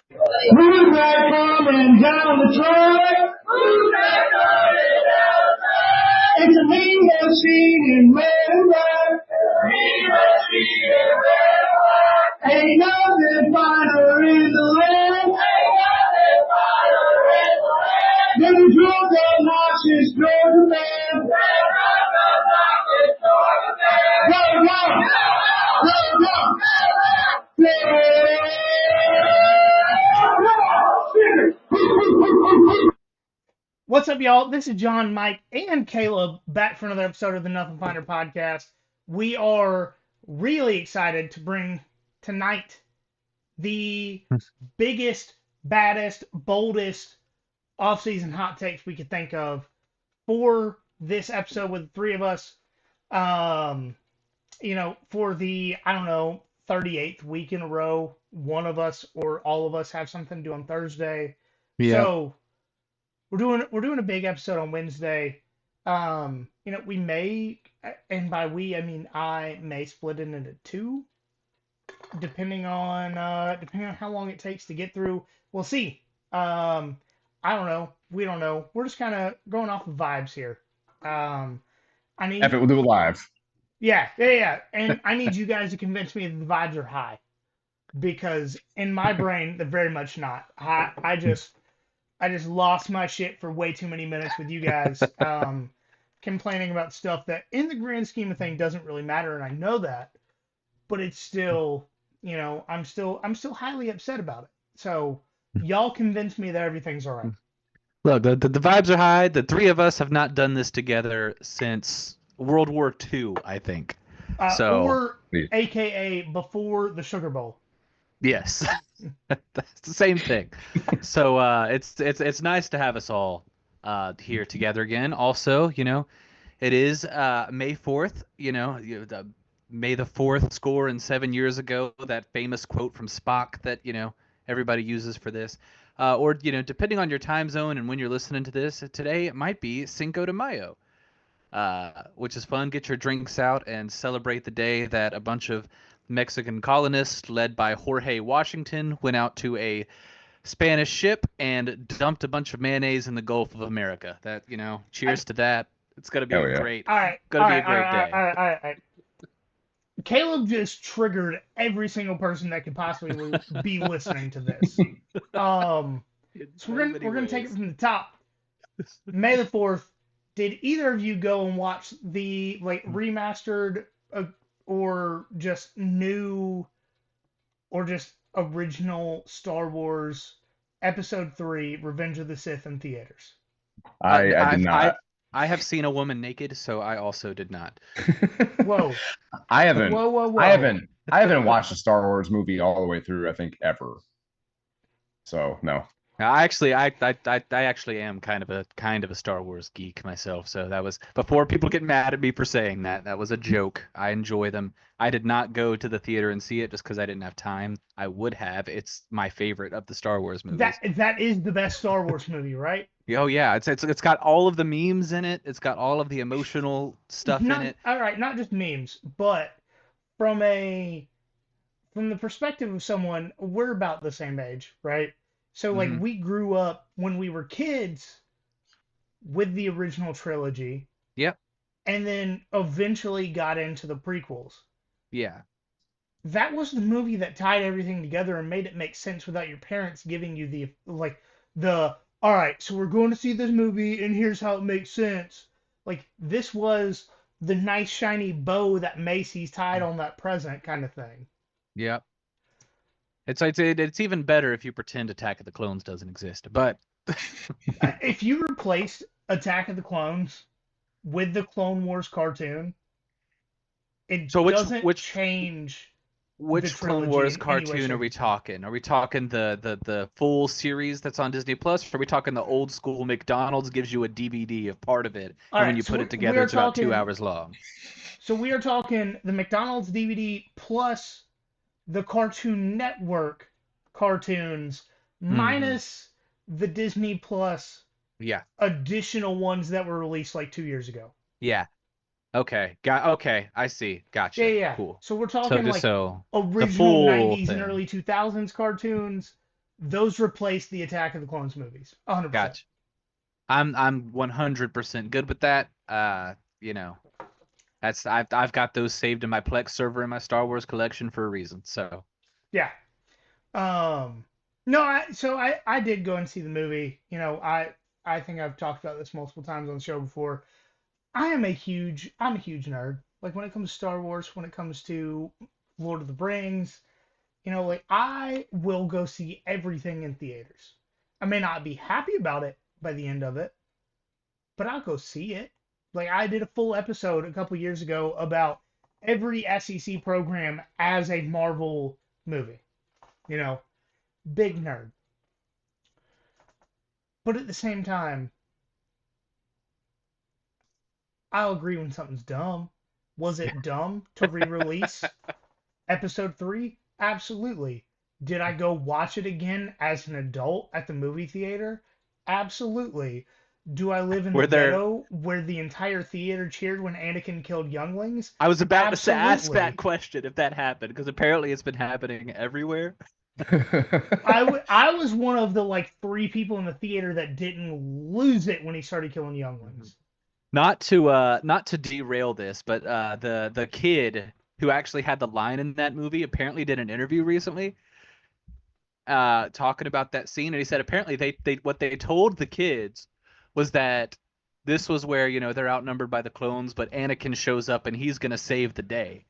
Who's that coming down the track? Who's that coming down the track? It's a mean machine in red and black. Mean machine in red and black. Ain't nothing finer in the land. Ain't nothing finer in the land. Than a drunk, obnoxious Georgia man. Than a drunk, obnoxious Georgia man. Go, go! Go, go! What's up, y'all? This is John, Mike, and Caleb back for another episode of the Nothing Finer podcast. We are really excited to bring tonight the biggest, baddest, boldest off-season hot takes we could think of for this episode with the three of us. For the, 38th week in a row, one of us or all of us have something to do on Thursday. Yeah. So we're doing a big episode on Wednesday. We may, and by we I mean I may split it into two, depending on how long it takes to get through. We'll see. I don't know. We don't know. We're just kind of going off the vibes here. If it will do it live. Yeah. And I need you guys to convince me that the vibes are high, because in my brain they're very much not. I just lost my shit for way too many minutes with you guys, complaining about stuff that in the grand scheme of things doesn't really matter, and I know that, but it's still, I'm still highly upset about it. So y'all convince me that everything's all right. Look, the vibes are high. The three of us have not done this together since World War II, I think. Or AKA before the Sugar Bowl. Yes, that's the same thing. So it's nice to have us all here together again. Also, it is May 4th. May the 4th score in 7 years ago. That famous quote from Spock that everybody uses for this. Or depending on your time zone and when you're listening to this today, it might be Cinco de Mayo, which is fun. Get your drinks out and celebrate the day that a bunch of Mexican colonists led by Jorge Washington went out to a Spanish ship and dumped a bunch of mayonnaise in the Gulf of America. That, cheers to that. It's going to be a great day. All right. Caleb just triggered every single person that could possibly be listening to this. So we're gonna take it from the top. May the 4th. Did either of you go and watch the remastered or just new or just original Star Wars Episode 3 Revenge of the Sith in theaters? I did not. I have seen a woman naked, so I also did not. Whoa. I haven't. Whoa. I haven't watched a Star Wars movie all the way through, I think, ever. So no. I actually am kind of a Star Wars geek myself. So that was before people get mad at me for saying that. That was a joke. I enjoy them. I did not go to the theater and see it just because I didn't have time. I would have. It's my favorite of the Star Wars movies. That is the best Star Wars movie, right? Oh yeah, it's got all of the memes in it. It's got all of the emotional stuff in it. All right, not just memes, but from the perspective of someone, we're about the same age, right? So we grew up when we were kids with the original trilogy. Yep. And then eventually got into the prequels. Yeah. That was the movie that tied everything together and made it make sense without your parents giving you all right, so we're going to see this movie and here's how it makes sense. This was the nice shiny bow that Macy's tied on that present kind of thing. Yep. It's even better if you pretend Attack of the Clones doesn't exist. But if you replace Attack of the Clones with the Clone Wars cartoon, it doesn't change. Which Clone Wars cartoon are we talking? Are we talking the full series that's on Disney Plus? Or are we talking the old school McDonald's gives you a DVD of part of it, and when you put it together, it's about 2 hours long? So we are talking the McDonald's DVD plus the Cartoon Network cartoons minus the Disney Plus additional ones that were released 2 years ago. Yeah. Okay. I see. Gotcha. Yeah. Cool. So we're talking original 90s and early 2000s cartoons those replace the Attack of the Clones movies. 100%. Gotcha. I'm 100% good with that. You know, I've got those saved in my Plex server in my Star Wars collection for a reason. So Yeah. No, I did go and see the movie. I think I've talked about this multiple times on the show before. I'm a huge nerd. Like when it comes to Star Wars, when it comes to Lord of the Rings, like I will go see everything in theaters. I may not be happy about it by the end of it, but I'll go see it. Like I did a full episode a couple years ago about every SEC program as a Marvel movie. You know, big nerd. But at the same time, I'll agree when something's dumb. Was it dumb to re-release episode 3? Absolutely. Did I go watch it again as an adult at the movie theater? Absolutely. Do I live in the ghetto where the entire theater cheered when Anakin killed younglings? I was about to ask Absolutely. that question if that happened, because apparently it's been happening everywhere. I was one of the like 3 people in the theater that didn't lose it when he started killing younglings. Not to derail this, but the kid who actually had the line in that movie apparently did an interview recently talking about that scene, and he said apparently they what they told the kids was that this was where, they're outnumbered by the clones, but Anakin shows up and he's gonna save the day.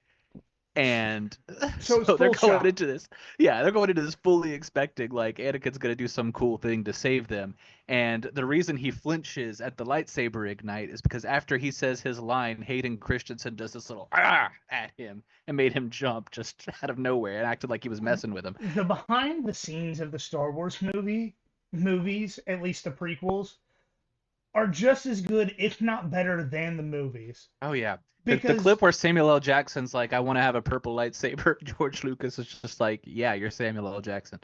And So they're full going shot. into this. Yeah, they're going into this fully expecting like Anakin's gonna do some cool thing to save them. And the reason he flinches at the lightsaber ignite is because after he says his line, Hayden Christensen does this little at him and made him jump just out of nowhere and acted like he was messing with him. The behind the scenes of the Star Wars movies, at least the prequels, are just as good, if not better, than the movies. Oh yeah. The Because clip where Samuel L. Jackson's like, I want to have a purple lightsaber, George Lucas is just like, yeah, you're Samuel L. Jackson.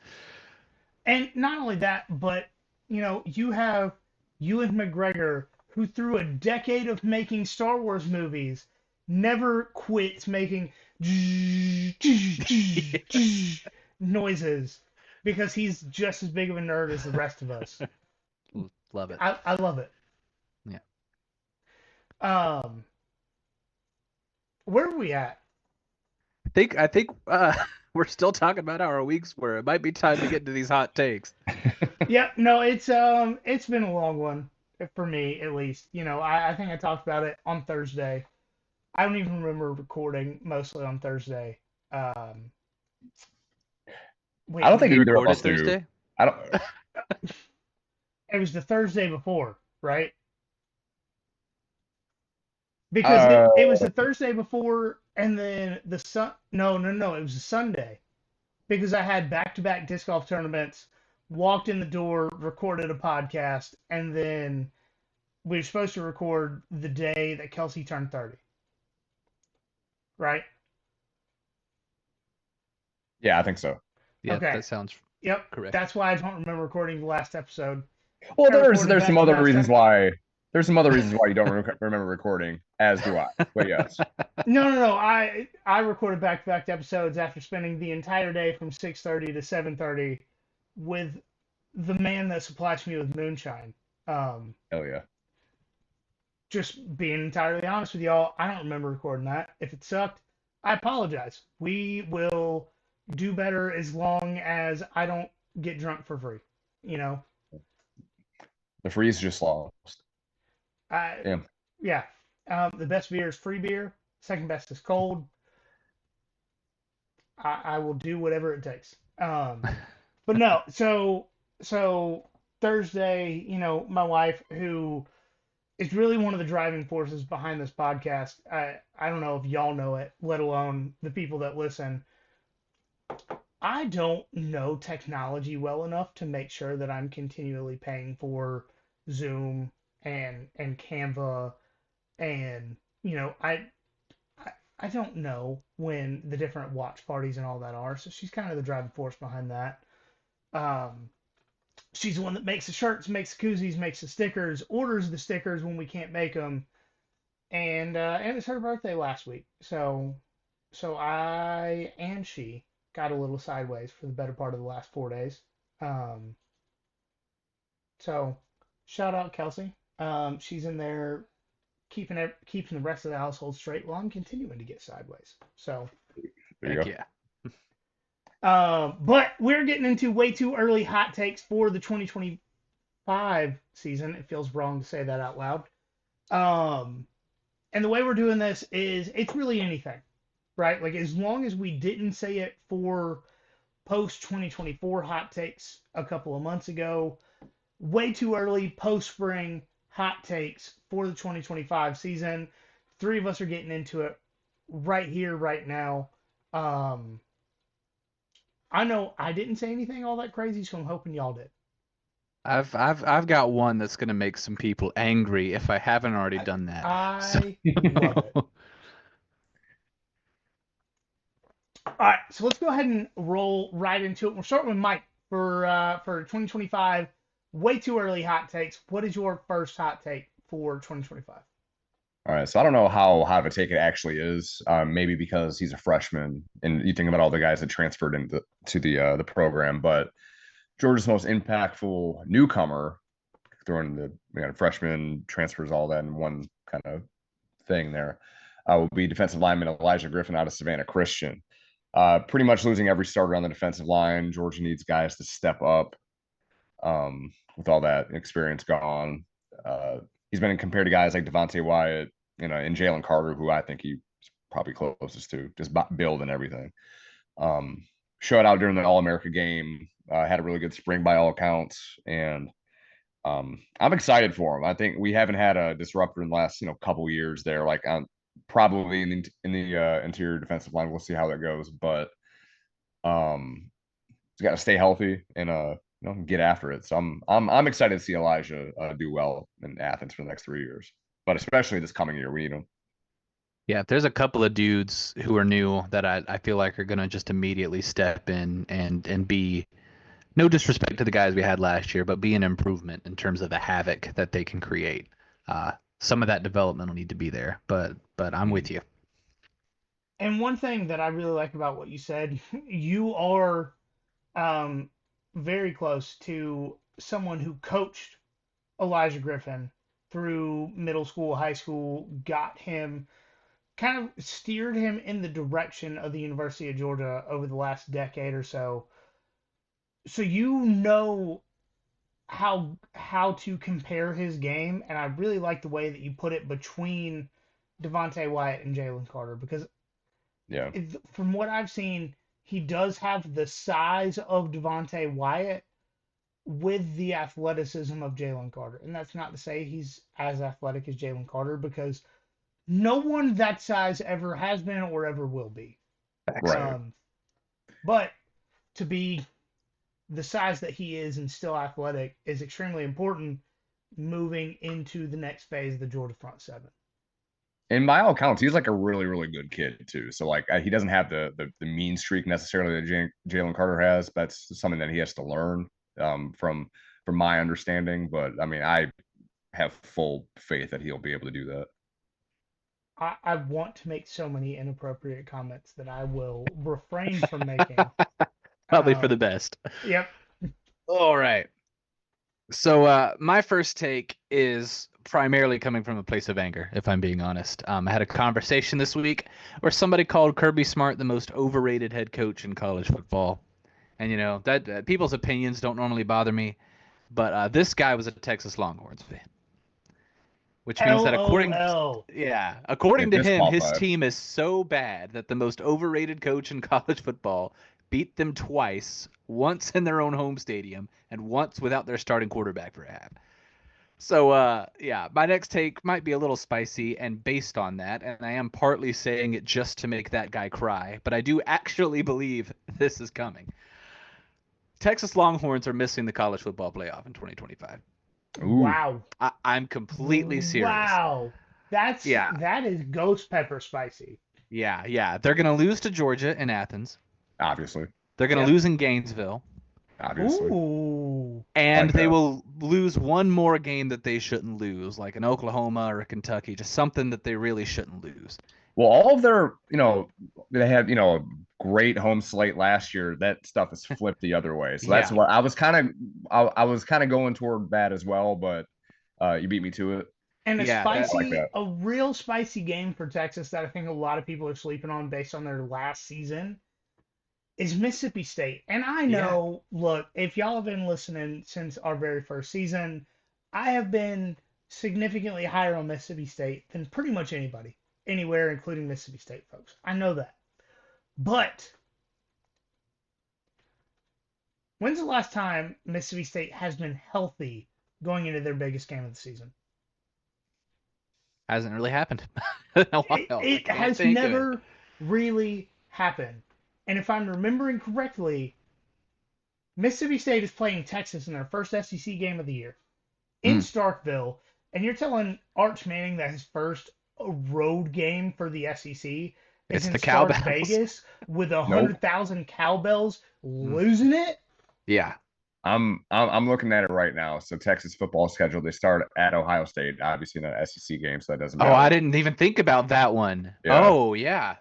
and not only that, but you have Ewan McGregor, who through a decade of making Star Wars movies never quits making noises because he's just as big of a nerd as the rest of us. Love it. I love it. Yeah. Where are we at? I think we're still talking about how our weeks were. It might be time to get into these hot takes. Yeah, no, it's been a long one for me at least. I think I talked about it on Thursday. I don't even remember recording mostly on Thursday. Wait, I don't think either of Recorded us do. Thursday? I don't. it was the Thursday before, right? Because it was the Thursday before, and then No, it was a Sunday, because I had back-to-back disc golf tournaments. Walked in the door, recorded a podcast, and then we were supposed to record the day that Kelsey turned 30. Right? Yeah, I think so. Yeah, Okay. that sounds Yep. correct. That's why I don't remember recording the last episode. Well, there's recorded some other back-to-back reasons stuff. why. There's some other reasons why you don't remember recording, as do I. But yes. No. I recorded back-to-back episodes after spending the entire day from 6:30 to 7:30 with the man that supplies me with moonshine. Hell yeah. Just being entirely honest with y'all, I don't remember recording that. If it sucked, I apologize. We will do better as long as I don't get drunk for free. The freeze just lost. Damn. Yeah. The best beer is free beer. Second best is cold. I will do whatever it takes. But no, so Thursday, my wife, who is really one of the driving forces behind this podcast. I don't know if y'all know it, let alone the people that listen. I don't know technology well enough to make sure that I'm continually paying for Zoom and Canva, and I don't know when the different watch parties and all that are. So she's kind of the driving force behind that. She's the one that makes the shirts, makes the koozies, makes the stickers, orders the stickers when we can't make them, and it's her birthday last week. So I and she got a little sideways for the better part of the last 4 days. Um, so shout out Kelsey. She's in there keeping the rest of the household straight while I'm continuing to get sideways. So, There you go. yeah. but we're getting into way too early hot takes for the 2025 season. It feels wrong to say that out loud. And the way we're doing this is it's really anything, right? Like as long as we didn't say it for post 2024 hot takes a couple of months ago, way too early post spring hot takes for the 2025 season. Three of us are getting into it right here, right now. I know I didn't say anything all that crazy, so I'm hoping y'all did. I've got one that's gonna make some people angry if I haven't already done that. I love it. All right, so let's go ahead and roll right into it. We're starting with Mike for 2025. Way too early hot takes. What is your first hot take for 2025? All right, so I don't know how hot of a take it actually is. Maybe because he's a freshman, and you think about all the guys that transferred into the program. But Georgia's most impactful newcomer, throwing the freshman transfers, all that in one kind of thing there, will be defensive lineman Elijah Griffin out of Savannah Christian. Pretty much losing every starter on the defensive line. Georgia needs guys to step up. With all that experience gone. He's been compared to guys like Devontae Wyatt, and Jalen Carter, who I think he's probably closest to, just build and everything. Showed out during the All-America game, had a really good spring by all accounts, and I'm excited for him. I think we haven't had a disruptor in the last couple years there. Like probably in the interior defensive line, we'll see how that goes, but he's got to stay healthy and get after it. So I'm excited to see Elijah do well in Athens for the next 3 years, but especially this coming year, we need him. Yeah, there's a couple of dudes who are new that I feel like are gonna just immediately step in and be, no disrespect to the guys we had last year, but be an improvement in terms of the havoc that they can create. Some of that development will need to be there, but I'm with you. And one thing that I really like about what you said, you are very close to someone who coached Elijah Griffin through middle school, high school, got him, kind of steered him in the direction of the University of Georgia over the last decade or so. So you know how to compare his game, and I really like the way that you put it between Devontae Wyatt and Jalen Carter because Yeah. From what I've seen, he does have the size of Devontae Wyatt with the athleticism of Jalen Carter. And that's not to say he's as athletic as Jalen Carter because no one that size ever has been or ever will be. Right. But to be the size that he is and still athletic is extremely important moving into the next phase of the Georgia front seven. And by all accounts, he's like a really, really good kid too. So like he doesn't have the mean streak necessarily that Jalen Carter has. That's something that he has to learn from my understanding. But I mean, I have full faith that he'll be able to do that. I want to make so many inappropriate comments that I will refrain from making. Probably for the best. Yep. All right. So my first take is primarily coming from a place of anger, if I'm being honest. I had a conversation this week where somebody called Kirby Smart the most overrated head coach in college football. And, that people's opinions don't normally bother me. But this guy was a Texas Longhorns fan. Which means that according to him, his team is so bad that the most overrated coach in college football beat them twice, once in their own home stadium and once without their starting quarterback for a half. So, my next take might be a little spicy and based on that, and I am partly saying it just to make that guy cry, but I do actually believe this is coming. Texas Longhorns are missing the college football playoff in 2025. Ooh. Wow. I'm completely serious. Wow. That is ghost pepper spicy. Yeah. They're going to lose to Georgia in Athens. Obviously. They're going to lose in Gainesville. Obviously. Ooh. And they will lose one more game that they shouldn't lose, like an Oklahoma or a Kentucky, just something that they really shouldn't lose. Well, all of their, they had, a great home slate last year. That stuff is flipped the other way. So that's Yeah. what I was kind of going toward that as well, but you beat me to it. And Yeah, that Like that. a real spicy game for Texas that I think a lot of people are sleeping on based on their last season is Mississippi State. And I yeah. know, look, if y'all have been listening since our very first season, I have been significantly higher on Mississippi State than pretty much anybody, anywhere, including Mississippi State folks. I know that. But when's the last time Mississippi State has been healthy going into their biggest game of the season? Hasn't really happened in a while. It has never really happened. And if I'm remembering correctly, Mississippi State is playing Texas in their first SEC game of the year in Starkville, and you're telling Arch Manning that his first road game for the SEC is in the Stark cowbells. Vegas with 100,000 cowbells losing it? Yeah. I'm looking at it right now. So Texas football schedule, they start at Ohio State, obviously in an SEC game, so that doesn't matter. Oh, I didn't even think about that one. Yeah. Oh, yeah.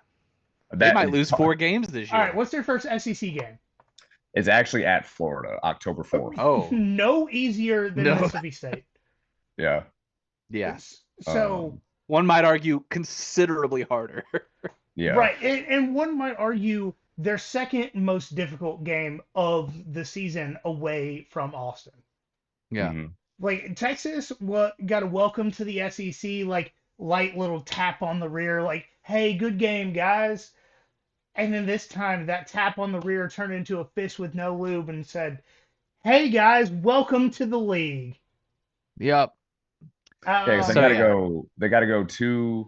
They might lose 4 games this year. All right, what's their first SEC game? It's actually at Florida, October 4th. Oh. No easier than Mississippi State. Yeah. Yeah. So one might argue considerably harder. Yeah. Right, and one might argue their second most difficult game of the season away from Austin. Yeah. Mm-hmm. Like Texas got a welcome to the SEC, like light little tap on the rear, like, hey, good game, guys. And then this time that tap on the rear turned into a fist with no lube and said, hey guys, welcome to the league. Yep. Yeah, So, they gotta go to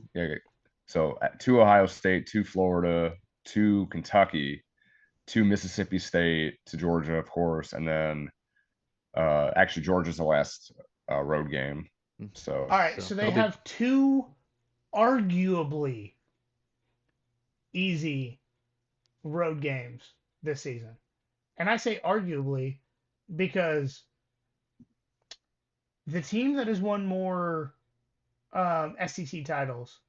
to Ohio State, to Florida, to Kentucky, to Mississippi State, to Georgia, of course, and then actually Georgia's the last road game. So all right, so they have 2 arguably easy road games this season. And I say arguably because the team that has won more SEC titles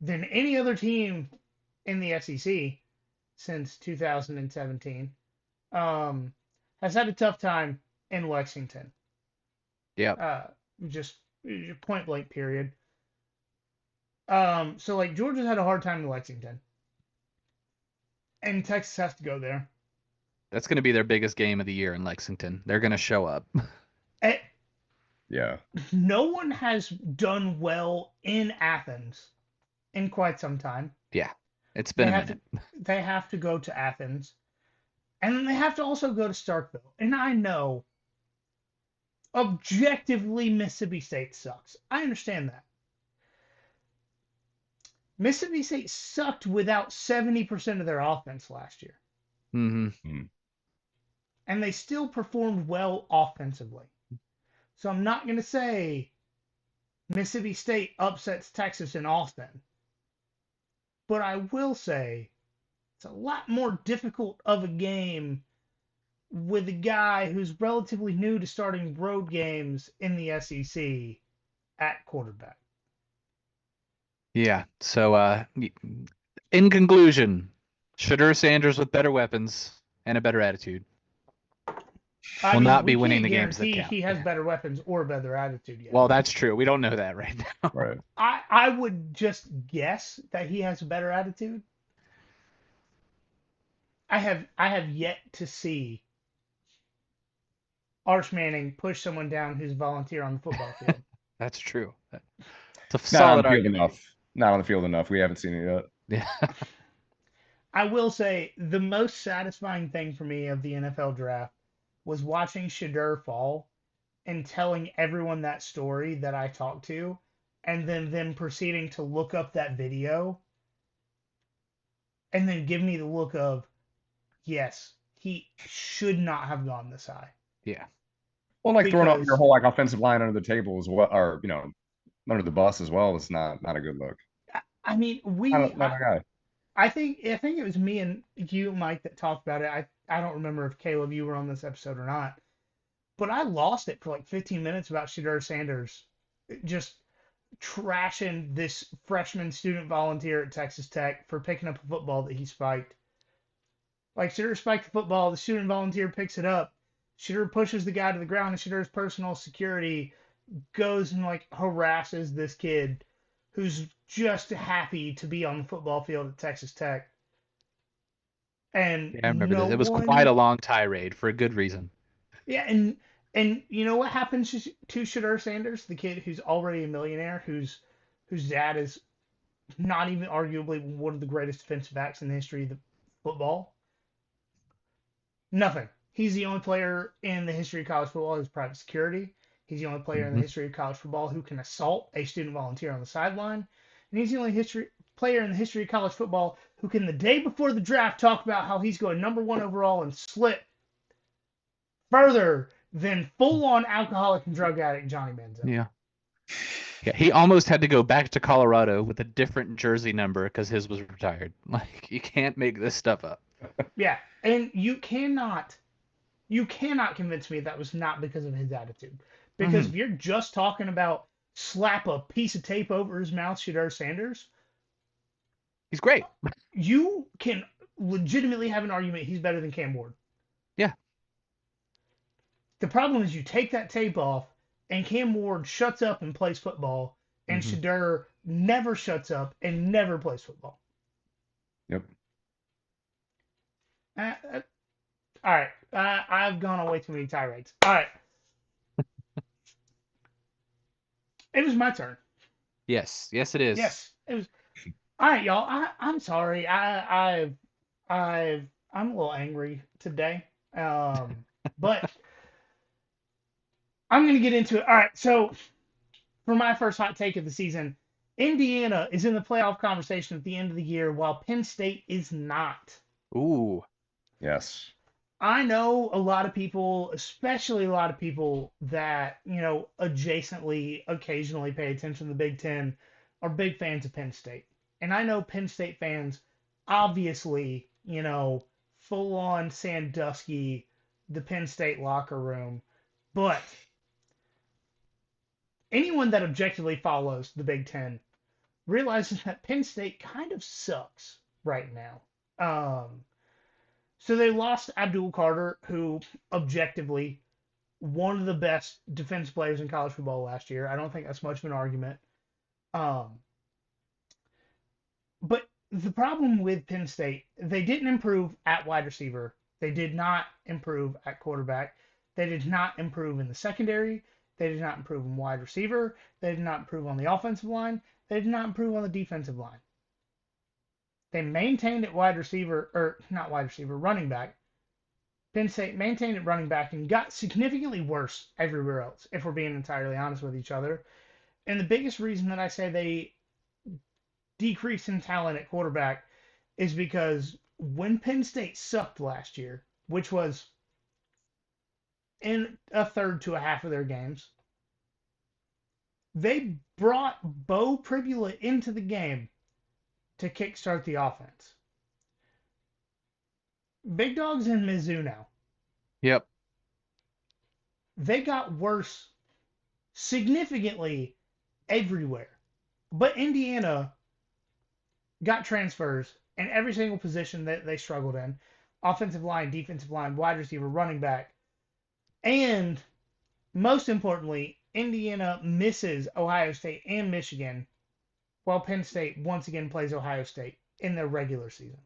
than any other team in the SEC since 2017 has had a tough time in Lexington. yeah. Just point blank period. So like Georgia's had a hard time in Lexington. And Texas has to go there. That's going to be their biggest game of the year in Lexington. They're going to show up. yeah. No one has done well in Athens in quite some time. Yeah. It's been a minute. They have to go to Athens. And then they have to also go to Starkville. And I know objectively Mississippi State sucks. I understand that. Mississippi State sucked without 70% of their offense last year. Mm-hmm. And they still performed well offensively. So I'm not going to say Mississippi State upsets Texas in Austin. But I will say it's a lot more difficult of a game with a guy who's relatively new to starting road games in the SEC at quarterback. Yeah. So, in conclusion, Shadur Sanders with better weapons and a better attitude will not be winning the games that count. He has better weapons or better attitude yet. Well, that's true. We don't know that right now. Right. I would just guess that he has a better attitude. I have yet to see Arch Manning push someone down who's a volunteer on the football field. That's true. It's a solid argument. Not on the field enough. We haven't seen it yet. Yeah. I will say the most satisfying thing for me of the NFL draft was watching Shadur fall and telling everyone that story that I talked to, and then them proceeding to look up that video and then give me the look of, yes, he should not have gone this high. Yeah. Well, like throwing up your whole offensive line under the table as well, or under the bus as well, is not a good look. I mean, not a guy. I think it was me and you, Mike, that talked about it. I don't remember if Caleb, you were on this episode or not, but I lost it for like 15 minutes about Shadur Sanders just trashing this freshman student volunteer at Texas Tech for picking up a football that he spiked. Like, Shedeur spiked the football, the student volunteer picks it up. Shedeur pushes the guy to the ground, and Shedeur's personal security goes and, like, harasses this kid who's just happy to be on the football field at Texas Tech. And Yeah, I remember this. It was quite a long tirade for a good reason. Yeah, and you know what happens to Shedeur Sanders, the kid who's already a millionaire, whose dad is not even arguably one of the greatest defensive backs in the history of the football? Nothing. He's the only player in the history of college football who's private security. He's the only player in the history of college football who can assault a student volunteer on the sideline. And he's the only player in the history of college football who can, the day before the draft, talk about how he's going #1 overall and slip further than full-on alcoholic and drug addict Johnny Manziel. Yeah. Yeah, he almost had to go back to Colorado with a different jersey number because his was retired. Like, you can't make this stuff up. Yeah, and you cannot convince me that was not because of his attitude. Because if you're just talking about slap a piece of tape over his mouth, Shedeur Sanders, he's great. You can legitimately have an argument he's better than Cam Ward. Yeah. The problem is you take that tape off, and Cam Ward shuts up and plays football, and Shedeur never shuts up and never plays football. Yep. All right. I've gone on way too many tirades. All right. It was my turn. Yes, it is. Yes, it was. All right, y'all. I'm sorry. I'm a little angry today. But I'm gonna get into it. All right. So for my first hot take of the season, Indiana is in the playoff conversation at the end of the year, while Penn State is not. Ooh. Yes. I know a lot of people, especially a lot of people that, adjacently occasionally pay attention to the Big Ten, are big fans of Penn State. And I know Penn State fans, obviously, full on Sandusky, the Penn State locker room. But anyone that objectively follows the Big Ten realizes that Penn State kind of sucks right now. So they lost Abdul Carter, who objectively one of the best defense players in college football last year. I don't think that's much of an argument. But the problem with Penn State, they didn't improve at wide receiver. They did not improve at quarterback. They did not improve in the secondary. They did not improve in wide receiver. They did not improve on the offensive line. They did not improve on the defensive line. They maintained at running back. Penn State maintained at running back and got significantly worse everywhere else, if we're being entirely honest with each other. And the biggest reason that I say they decreased in talent at quarterback is because when Penn State sucked last year, which was in a third to a half of their games, they brought Bo Pribula into the game to kickstart the offense. Big Dog's in Mizzou now. Yep. They got worse significantly everywhere. But Indiana got transfers in every single position that they struggled in. Offensive line, defensive line, wide receiver, running back. And most importantly, Indiana misses Ohio State and Michigan, while Penn State once again plays Ohio State in their regular season.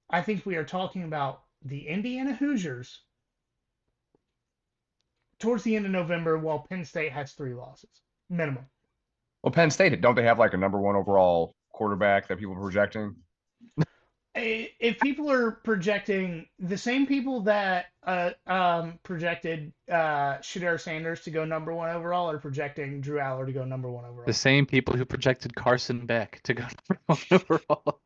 I think we are talking about the Indiana Hoosiers towards the end of November, while Penn State has 3 losses, minimum. Well, Penn State, don't they have like a #1 overall quarterback that people are projecting? If people are projecting, the same people that projected Shedeur Sanders to go #1 overall are projecting Drew Aller to go #1 overall. The same people who projected Carson Beck to go #1 overall.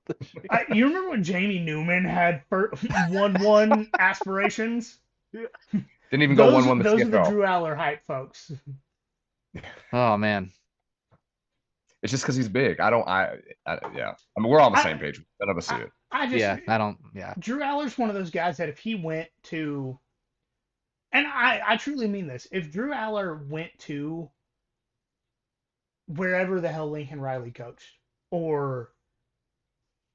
You remember when Jamie Newman had 1-1 aspirations? Didn't even go 1-1 the Those CFL. are the Drew Aller hype folks. Oh man. It's just because he's big. Yeah. I mean, we're all on the same page. None of us see it. Drew Aller's one of those guys that if he went to, and I truly mean this, if Drew Aller went to wherever the hell Lincoln Riley coached, or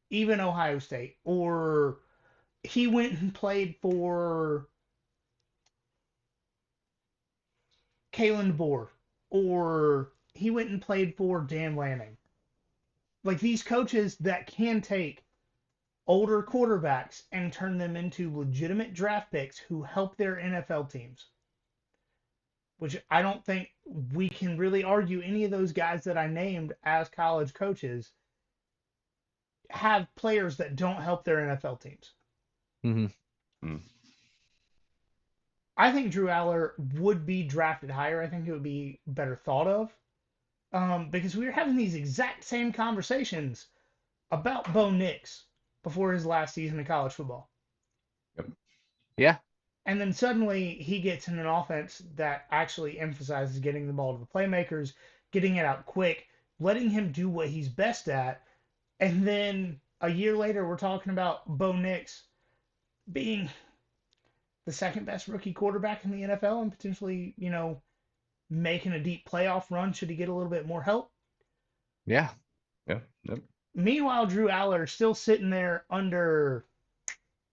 even Ohio State, or he went and played for Kalen DeBoer, or he went and played for Dan Lanning. Like these coaches that can take older quarterbacks and turn them into legitimate draft picks who help their NFL teams. Which I don't think we can really argue any of those guys that I named as college coaches have players that don't help their NFL teams. Mm-hmm. I think Drew Aller would be drafted higher. I think it would be better thought of. Because we were having these exact same conversations about Bo Nix before his last season of college football. Yep. Yeah. And then suddenly he gets in an offense that actually emphasizes getting the ball to the playmakers, getting it out quick, letting him do what he's best at. And then a year later, we're talking about Bo Nix being the second best rookie quarterback in the NFL and potentially, making a deep playoff run should he get a little bit more help. Yeah. Yeah. Yep. Meanwhile, Drew Aller is still sitting there under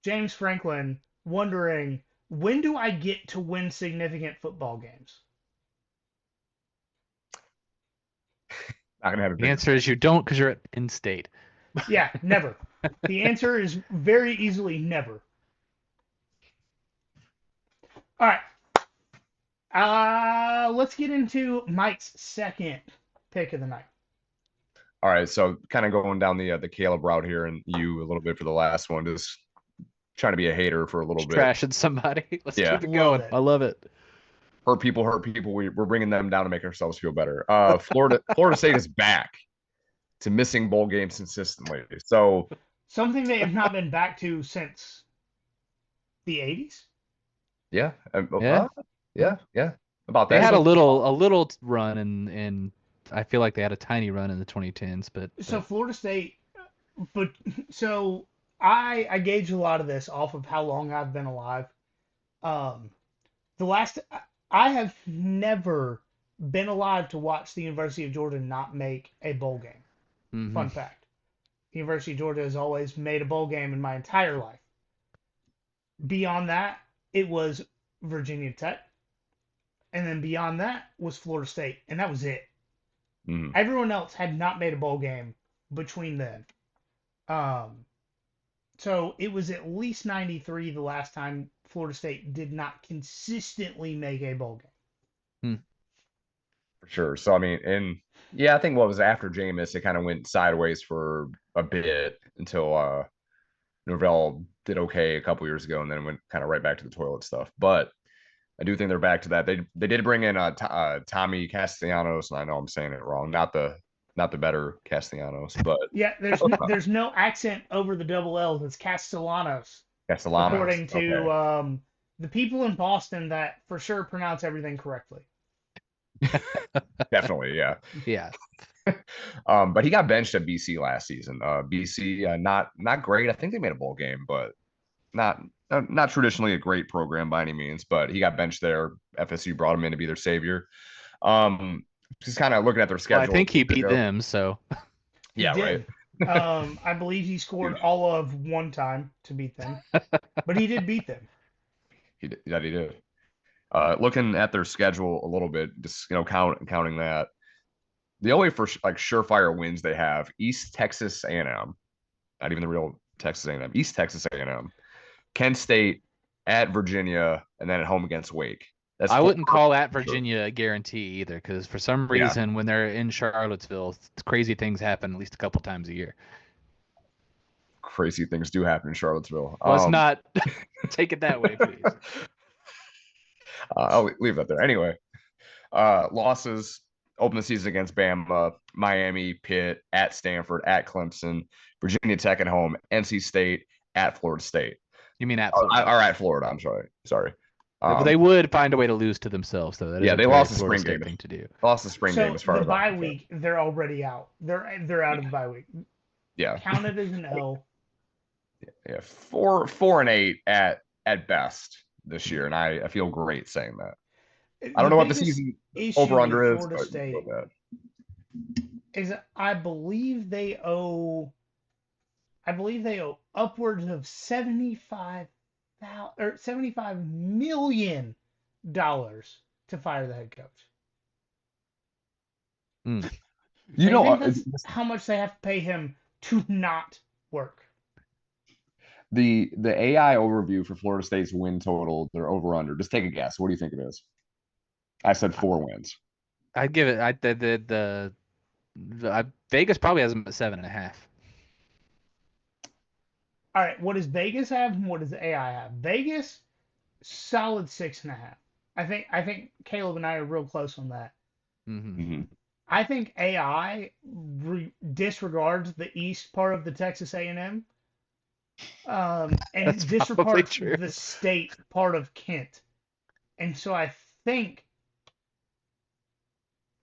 James Franklin wondering, when do I get to win significant football games? Not gonna have a The answer is you don't because you're at Penn State. Yeah, never. The answer is very easily never. All right. Let's get into Mike's second pick of the night. All right, so kind of going down the Kalb route here, and you a little bit for the last one, just trying to be a hater for a little bit. Trashing somebody. Let's Yeah. keep it going. Love it. I love it. Hurt people. We're bringing them down to make ourselves feel better. Florida State is back to missing bowl games consistently. So something they have not been back to since the 80s. Yeah. Yeah. About that. They had a little run, and I feel like they had a tiny run in the 2010s. But So Florida State, so I gauge a lot of this off of how long I've been alive. I have never been alive to watch the University of Georgia not make a bowl game. Mm-hmm. Fun fact. The University of Georgia has always made a bowl game in my entire life. Beyond that, it was Virginia Tech. And then beyond that was Florida State. And that was it. Mm-hmm. Everyone else had not made a bowl game between then. So it was at least 93 the last time Florida State did not consistently make a bowl game. For sure. So, I mean, and yeah, I think what was after Jameis, it kind of went sideways for a bit until Norvell did okay a couple years ago and then went kind of right back to the toilet stuff. But I do think they're back to that. They did bring in Tommy Castellanos, and I know I'm saying it wrong. Not the better Castellanos, but yeah, there's no accent over the double L's. It's Castellanos. According to the people in Boston that for sure pronounce everything correctly. Definitely, yeah. Yeah. But he got benched at BC last season. BC, not great. I think they made a bowl game, but not traditionally a great program by any means. But he got benched there. FSU brought him in to be their savior. Just kind of looking at their schedule. Well, I think he beat them, so. Yeah, right. I believe he scored all of one time to beat them, but he did beat them. He did. Looking at their schedule a little bit, just counting that, the only surefire wins they have: East Texas A&M, not even the real Texas A&M, East Texas A&M, Kent State, at Virginia, and then at home against Wake. I wouldn't call at Virginia a guarantee either, because for some reason when they're in Charlottesville, crazy things happen at least a couple times a year. Crazy things do happen in Charlottesville. Let's not take it that way, please. I'll leave that there. Anyway, losses open the season against Bama, Miami, Pitt, at Stanford, at Clemson, Virginia Tech at home, NC State, at Florida State. You mean at Florida? Or at Florida, I'm sorry. They would find a way to lose to themselves, though. That is they lost the Florida spring State game. Thing to do. Lost the spring game as far as the bye week. They're already out. They're out of the bye week. Yeah, counted as an L. Yeah, 4-8 at best this year, and I feel great saying that. I don't know what the season over under is. Florida State is I believe they owe upwards of $75 million to fire the head coach. Mm. You I know, think that's how much they have to pay him to not work. the AI overview for Florida State's win total, their over under. Just take a guess. What do you think it is? I said 4 wins. I'd give it. Vegas probably has them at 7.5. All right, what does Vegas have and what does the AI have? Vegas, solid 6.5. I think Caleb and I are real close on that. Mm-hmm. Mm-hmm. I think AI disregards the east part of the Texas A&M, and That's probably disregards true. the state part of Kent, and so I think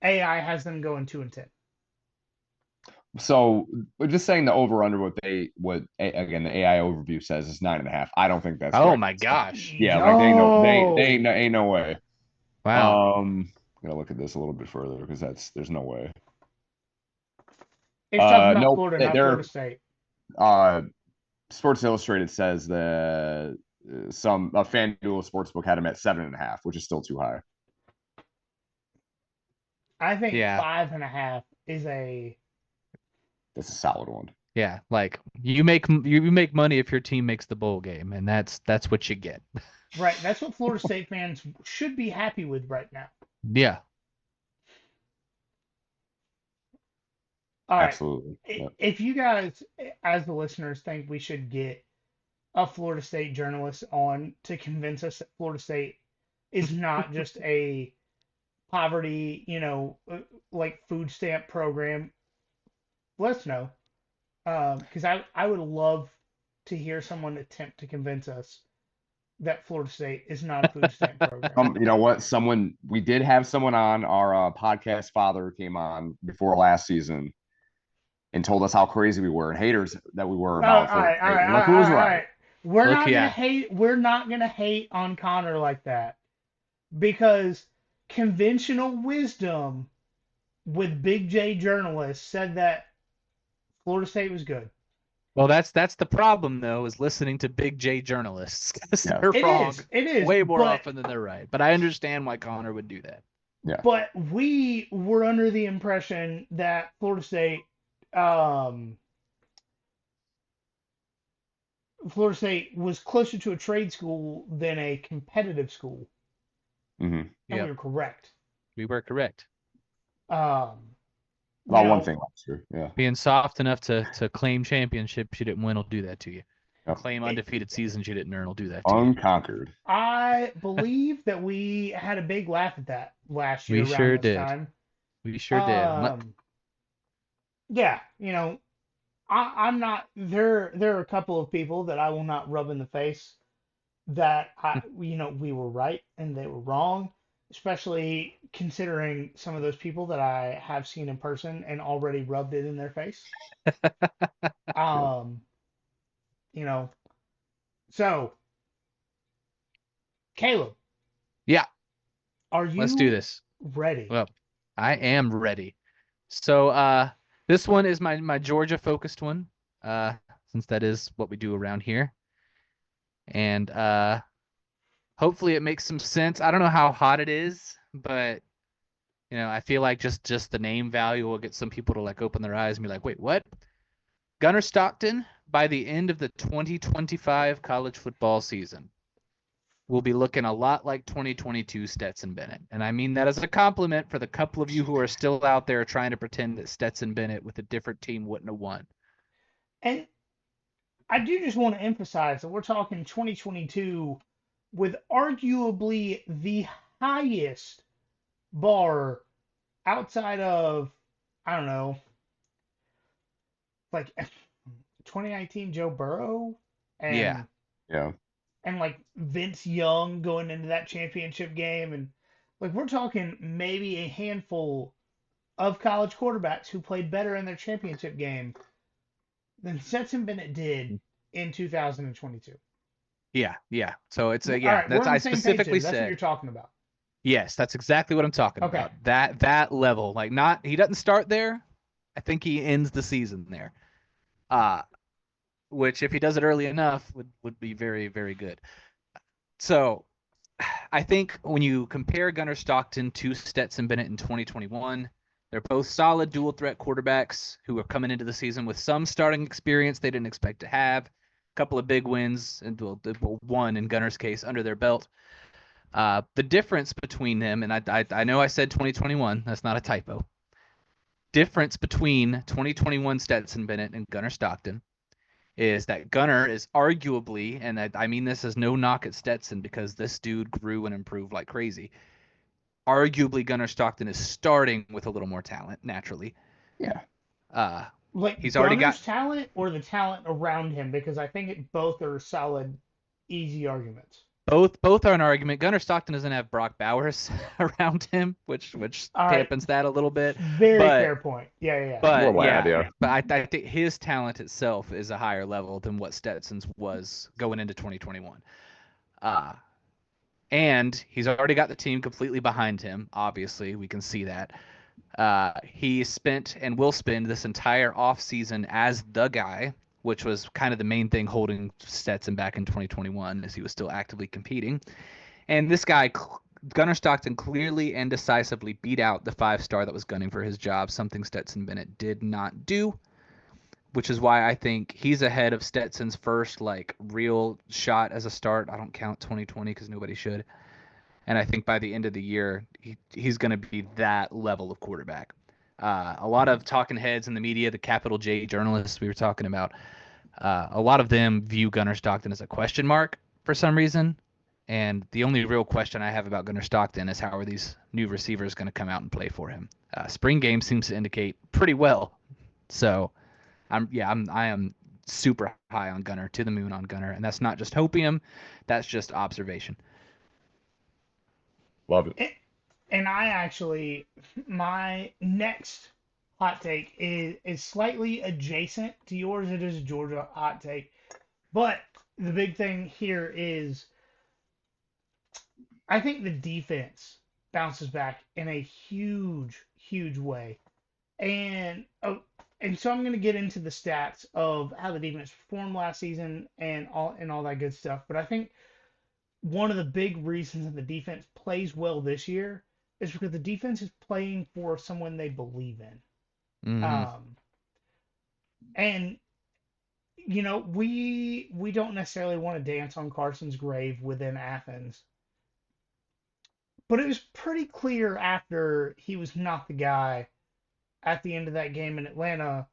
AI has them going 2-10. So we're just saying the over under again the AI overview says is 9.5. I don't think that's Oh right. my gosh! Yeah, Yo! like ain't no way. Wow. I'm gonna look at this a little bit further because there's no way. It's talking about Nope. Florida, not Florida State. Sports Illustrated says that a FanDuel Sportsbook had him at 7.5, which is still too high. I think Yeah. 5.5 is a. That's a solid one. Yeah, like you make money if your team makes the bowl game, and that's what you get. Right, that's what Florida State fans should be happy with right now. Yeah. All right. Absolutely. Yep. If you guys, as the listeners, think we should get a Florida State journalist on to convince us that Florida State is not just a poverty, like food stamp program, let us know. Because I would love to hear someone attempt to convince us that Florida State is not a food stamp program. You know what? We did have someone on our podcast. Father came on before last season and told us how crazy we were and haters that we were about. All right. Look who was right. We're not gonna hate. We're not gonna hate on Connor like that because conventional wisdom with Big J journalists said that Florida State was good. Well, that's the problem though, is listening to Big J journalists. They're wrong. It is way more often than they're right. But I understand why Connor would do that. Yeah. But we were under the impression that Florida State was closer to a trade school than a competitive school. Mm-hmm. And we were correct. We were correct. One thing last year. Yeah. Being soft enough to claim championships you didn't win will do that to you. Yep. Claim undefeated seasons you didn't earn will do that to Unconquered. you. I believe that we had a big laugh at that last year. We sure did. Time. We sure did. Yeah, I'm not. There are a couple of people that I will not rub in the face that we were right and they were wrong, especially considering some of those people that I have seen in person and already rubbed it in their face. So Caleb. Yeah. Are you? Let's do this. Ready? Well, I am ready. So this one is my Georgia focused one, since that is what we do around here. And hopefully it makes some sense. I don't know how hot it is, but I feel like just the name value will get some people to like open their eyes and be like, wait, what? Gunnar Stockton, by the end of the 2025 college football season, will be looking a lot like 2022 Stetson Bennett. And I mean that as a compliment for the couple of you who are still out there trying to pretend that Stetson Bennett with a different team wouldn't have won. And I do just want to emphasize that we're talking 2022 with arguably the highest bar outside of, I don't know, like 2019 Joe Burrow and yeah. And like Vince Young going into that championship game, and like we're talking maybe a handful of college quarterbacks who played better in their championship game than Stetson Bennett did in 2022. Yeah. So it's All right, that's I specifically said. That's what you're talking about. Yes, that's exactly what I'm talking Okay. about. That level, like not he doesn't start there. I think he ends the season there. Uh which if he does it early enough would be very, very good. So I think when you compare Gunnar Stockton to Stetson Bennett in 2021, they're both solid dual threat quarterbacks who are coming into the season with some starting experience they didn't expect to have. A couple of big wins, and one in Gunner's case under their belt. The difference between them, and I know I said 2021, that's not a typo. Difference between 2021 Stetson Bennett and Gunnar Stockton is that Gunner is arguably, and I mean this as no knock at Stetson because this dude grew and improved like crazy. Arguably, Gunner Stockton is starting with a little more talent naturally. Yeah. Like He's already got Gunner's talent or the talent around him, because I think both are solid, easy arguments. both are an argument. Gunner Stockton doesn't have Brock Bowers around him, which All right. dampens that a little bit. Very but fair point. Yeah. but More lad, yeah, yeah. but I think his talent itself is a higher level than what Stetson's was going into 2021. And he's already got the team completely behind him. Obviously, we can see that. He spent and will spend this entire offseason as the guy, which was kind of the main thing holding Stetson back in 2021 as he was still actively competing. And this guy, Gunnar Stockton, clearly and decisively beat out the 5-star that was gunning for his job, something Stetson Bennett did not do, which is why I think he's ahead of Stetson's first like real shot as a start. I don't count 2020 because nobody should. And I think by the end of the year, he's going to be that level of quarterback. A lot of talking heads in the media, the capital J journalists we were talking about, a lot of them view Gunnar Stockton as a question mark for some reason. And the only real question I have about Gunnar Stockton is how are these new receivers going to come out and play for him? Spring game seems to indicate pretty well. So I am super high on Gunnar, to the moon on Gunnar, and that's not just hopium, that's just observation. Love it. And I actually, my next hot take is slightly adjacent to yours. It is a Georgia hot take, but the big thing here is I think the defense bounces back in a huge way, and so I'm going to get into the stats of how the defense performed last season and all that good stuff. But I think one of the big reasons that the defense plays well this year is because the defense is playing for someone they believe in. Mm-hmm. And we don't necessarily want to dance on Carson's grave within Athens, but it was pretty clear after he was not the guy at the end of that game in Atlanta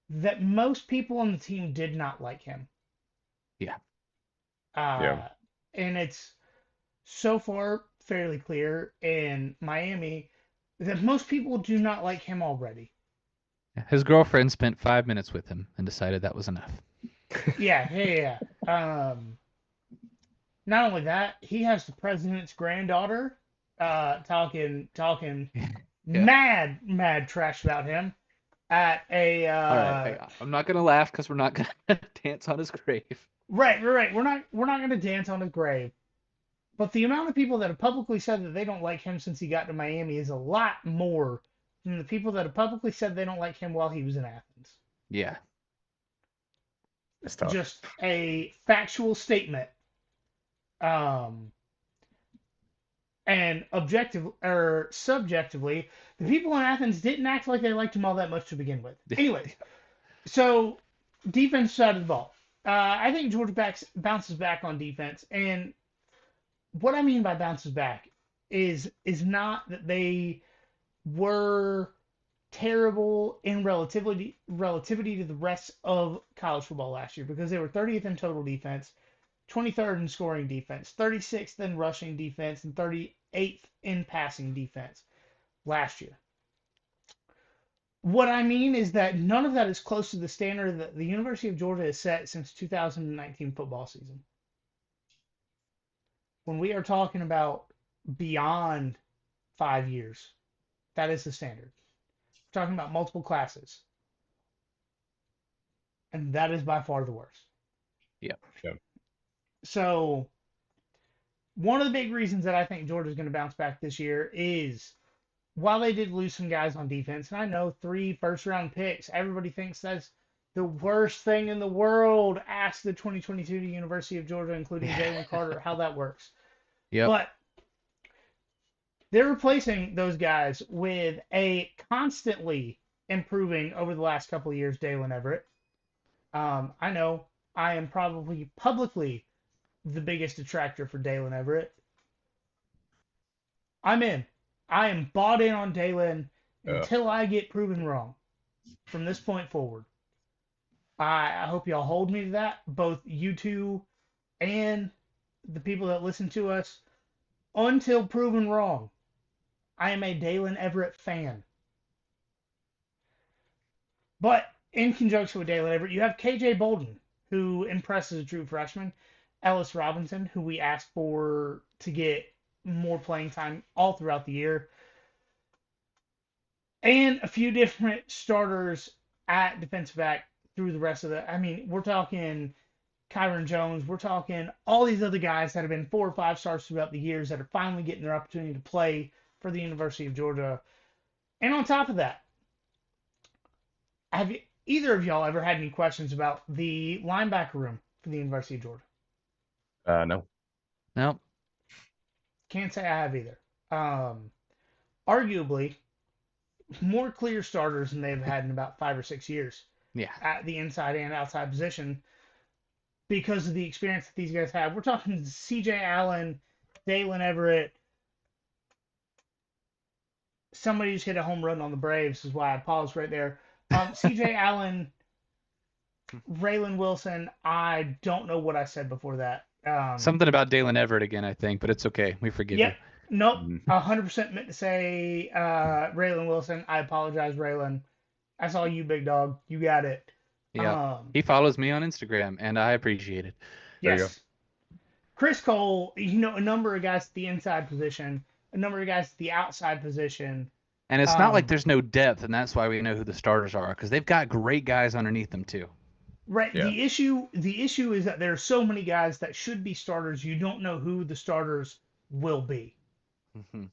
that most people on the team did not like him. Yeah. And it's so far fairly clear in Miami that most people do not like him already. His girlfriend spent 5 minutes with him and decided that was enough. Yeah. Not only that, he has the president's granddaughter talking mad trash about him at a. All right, I'm not gonna laugh because we're not gonna dance on his grave. Right. We're not gonna dance on his grave. But the amount of people that have publicly said that they don't like him since he got to Miami is a lot more than the people that have publicly said they don't like him while he was in Athens. Yeah. It's tough. Just a factual statement. And subjectively, the people in Athens didn't act like they liked him all that much to begin with. Anyways, so defense side of the ball. I think Georgia bounces back on defense, and what I mean by bounces back is not that they were terrible in relativity to the rest of college football last year, because they were 30th in total defense, 23rd in scoring defense, 36th in rushing defense, and 38th in passing defense last year. What I mean is that none of that is close to the standard that the University of Georgia has set since 2019 football season. When we are talking about beyond 5 years, that is the standard. We're talking about multiple classes. And that is by far the worst. Yep. So one of the big reasons that I think Georgia's going to bounce back this year is while they did lose some guys on defense, and I know 3 first-round picks, everybody thinks that's the worst thing in the world. Ask the 2022 University of Georgia, including Jalen Carter, how that works. Yep. But they're replacing those guys with a constantly improving over the last couple of years, Dalen Everett. I know I am probably publicly the biggest detractor for Dalen Everett. I'm in. I am bought in on Dalen until I get proven wrong from this point forward. I hope y'all hold me to that, both you two and the people that listen to us. Until proven wrong, I am a Dalen Everett fan. But in conjunction with Dalen Everett, you have KJ Bolden, who impresses a true freshman, Ellis Robinson, who we asked for to get more playing time all throughout the year, and a few different starters at defensive back through the rest of the. I mean, we're talking Kyron Jones, we're talking all these other guys that have been 4 or 5 stars throughout the years that are finally getting their opportunity to play for the University of Georgia. And on top of that, have either of y'all ever had any questions about the linebacker room for the University of Georgia? No. No. Can't say I have either. Arguably, more clear starters than they've had in about 5 or 6 years. Yeah. At the inside and outside position because of the experience that these guys have. We're talking C.J. Allen, Dalen Everett. Somebody just hit a home run on the Braves, is why I paused right there. C.J. Allen, Raylan Wilson. I don't know what I said before that. Something about Dalen Everett again, I think, but it's okay. We forgive you. Nope. 100% meant to say Raylan Wilson. I apologize, Raylan. That's all you, big dog. You got it. Yeah. He follows me on Instagram, and I appreciate it. Yes. There you go. Chris Cole, a number of guys at the inside position, a number of guys at the outside position. And it's not like there's no depth, and that's why we know who the starters are, because they've got great guys underneath them too. Right. Yeah. The issue is that there are so many guys that should be starters. You don't know who the starters will be. Mm-hmm.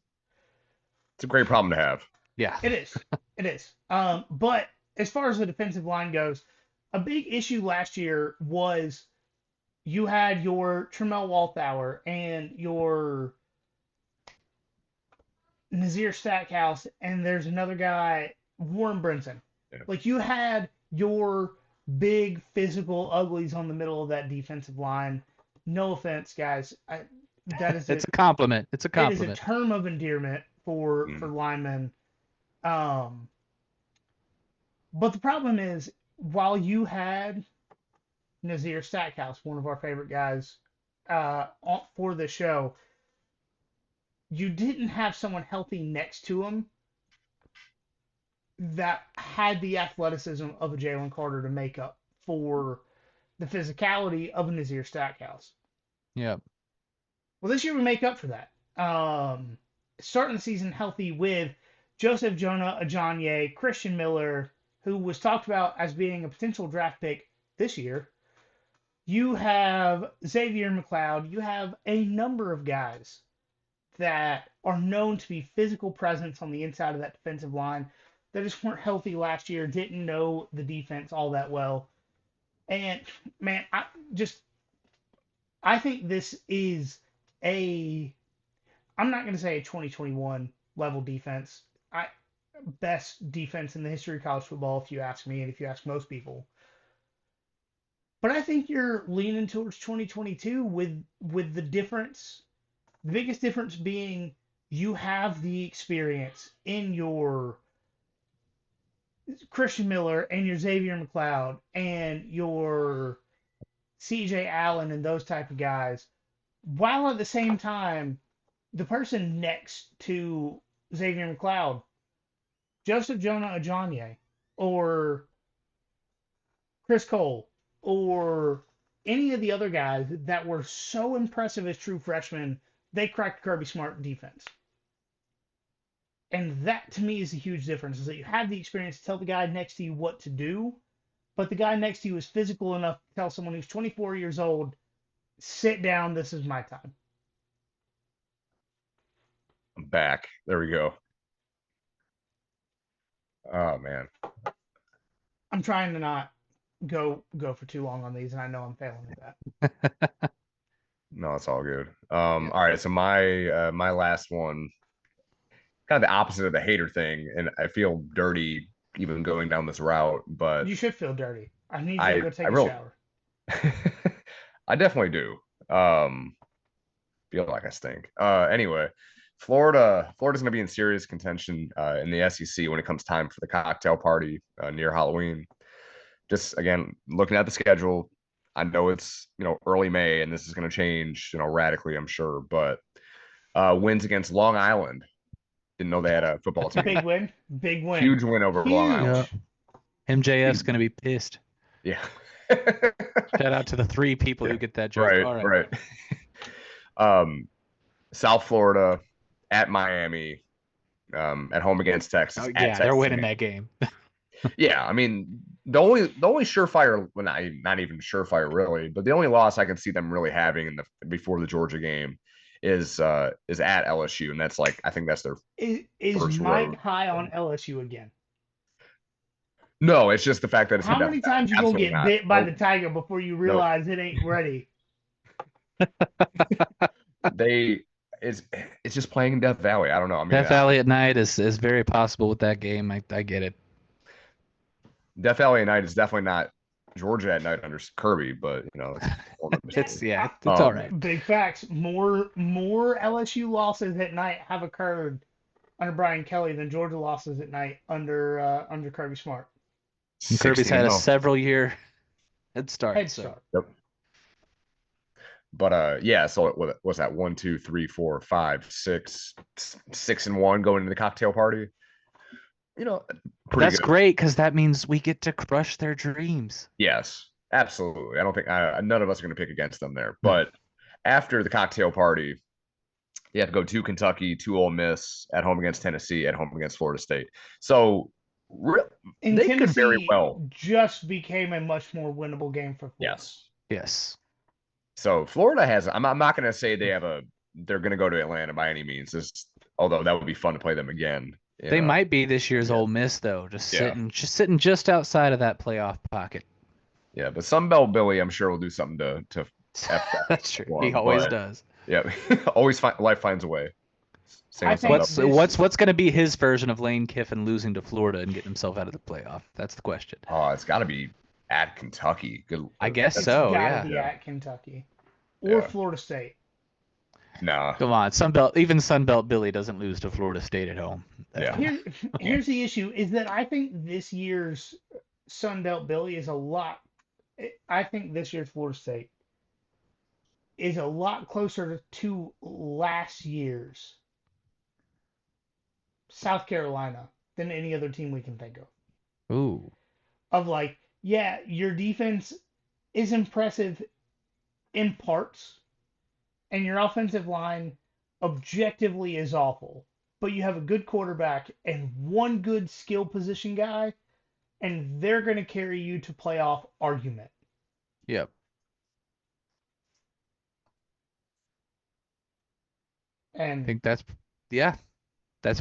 It's a great problem to have. Yeah. It is. It is. But as far as the defensive line goes, a big issue last year was you had your Tremel Walthour and your Nazir Stackhouse, and there's another guy, Warren Brinson. Yeah. Like, you had your big physical uglies on the middle of that defensive line. No offense, guys. It's a compliment. It's a compliment. It is a term of endearment for linemen. But the problem is, while you had Nazir Stackhouse, one of our favorite guys, for the show, you didn't have someone healthy next to him that had the athleticism of a Jalen Carter to make up for the physicality of a Nazir Stackhouse. Yeah. Well, this year we make up for that. Starting the season healthy with Joseph Jonah Ajonye, Christian Miller, who was talked about as being a potential draft pick this year. You have Xavier McLeod. You have a number of guys that are known to be physical presence on the inside of that defensive line that just weren't healthy last year, didn't know the defense all that well. And, man, I think this is I'm not going to say a 2021 level defense. Best defense in the history of college football, if you ask me, and if you ask most people. But I think you're leaning towards 2022 with the difference. The biggest difference being you have the experience in your Christian Miller and your Xavier McLeod and your C.J. Allen and those type of guys, while at the same time, the person next to Xavier McLeod, Joseph Jonah Ajonye, or Chris Cole, or any of the other guys that were so impressive as true freshmen, they cracked Kirby Smart defense. And that, to me, is a huge difference, is that you have the experience to tell the guy next to you what to do, but the guy next to you is physical enough to tell someone who's 24 years old, sit down, this is my time. back. There we go. Oh man. I'm trying to not go for too long on these, and I know I'm failing at that. No, it's all good. All right. So my last one, kind of the opposite of the hater thing, and I feel dirty even going down this route, but You should feel dirty. I need you I to go take I a really shower. I definitely do. Feel like I stink. Anyway, Florida's going to be in serious contention in the SEC when it comes time for the cocktail party near Halloween. Just again, looking at the schedule, I know it's early May and this is going to change radically, I'm sure. But wins against Long Island. Didn't know they had a football team. Big win. Big win. Huge win over Long Island. Yeah. MJF's going to be pissed. Yeah. Shout out to the 3 people who get that joke. Right, All right. South Florida at Miami, at home against Texas. Oh, yeah, they're winning that game. Yeah, I mean the only surefire, well, not even surefire really, but the only loss I can see them really having before the Georgia game is at LSU, and that's I think that's their is Mike high on LSU again? No, it's just the fact that it's how many times you gonna get bit by the tiger before you realize it ain't ready? It's just playing in Death Valley. I don't know. I mean, Death Valley at night is very possible with that game. I get it. Death Valley at night is definitely not Georgia at night under Kirby, but it's all right. Big facts. More LSU losses at night have occurred under Brian Kelly than Georgia losses at night under Kirby Smart. And Kirby's had a several-year head start. Yep. But yeah, so what was that? 1, 2, 3, 4, 5, 6, 6-1 going into the cocktail party. That's good. Great because that means we get to crush their dreams. Yes, absolutely. I don't think none of us are going to pick against them there. But after the cocktail party, you have to go to Kentucky, to Ole Miss, at home against Tennessee, at home against Florida State. So they Tennessee could very well just became a much more winnable game for Florida. Yes. So Florida has. I'm not going to say they're going to go to Atlanta by any means. Although that would be fun to play them again. They might be this year's Ole Miss though, sitting just outside of that playoff pocket. Yeah, but Sunbelt Billy, I'm sure will do something to F that. That's true. He always does. Yeah, always life finds a way. What's going to be his version of Lane Kiffin losing to Florida and getting himself out of the playoff? That's the question. Oh, it's got to be at Kentucky. I guess so. It's gotta be at Kentucky or Florida State. Nah. Come on, even Sunbelt Billy doesn't lose to Florida State at home. Here's the issue: is that I think this year's Sunbelt Billy is a lot. I think this year's Florida State is a lot closer to last year's South Carolina than any other team we can think of. Ooh. Of your defense is impressive in parts, and your offensive line objectively is awful, but you have a good quarterback and one good skill position guy, and they're going to carry you to playoff argument. Yep. And I think that's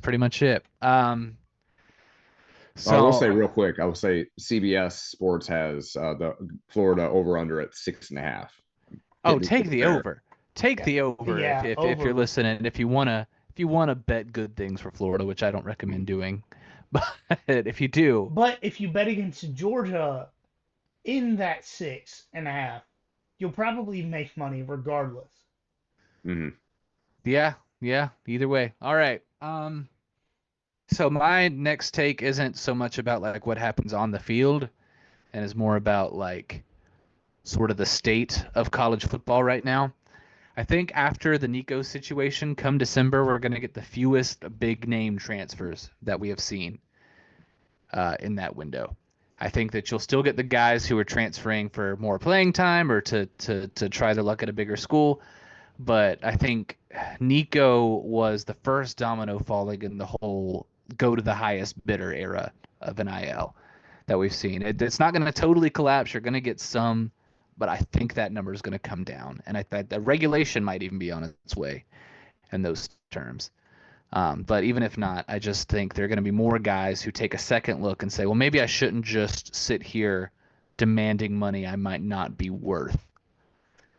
pretty much it. So I will say real quick, CBS Sports has the Florida over/under at 6.5. Oh, take the over. Take the over if you're listening. If you wanna bet good things for Florida, which I don't recommend doing, but if you do. But if you bet against Georgia in that 6.5, you'll probably make money regardless. Mm-hmm. Yeah. Either way. All right. So my next take isn't so much about what happens on the field, and is more about sort of the state of college football right now. I think after the Nico situation, come December, we're going to get the fewest big name transfers that we have seen in that window. I think that you'll still get the guys who are transferring for more playing time or to try their luck at a bigger school. But I think Nico was the first domino falling in the whole go to the highest bidder era of NIL that we've seen. It's not going to totally collapse. You're going to get some, but I think that number is going to come down. And I thought the regulation might even be on its way in those terms. But even if not, I just think there are going to be more guys who take a second look and say, well, maybe I shouldn't just sit here demanding money I might not be worth.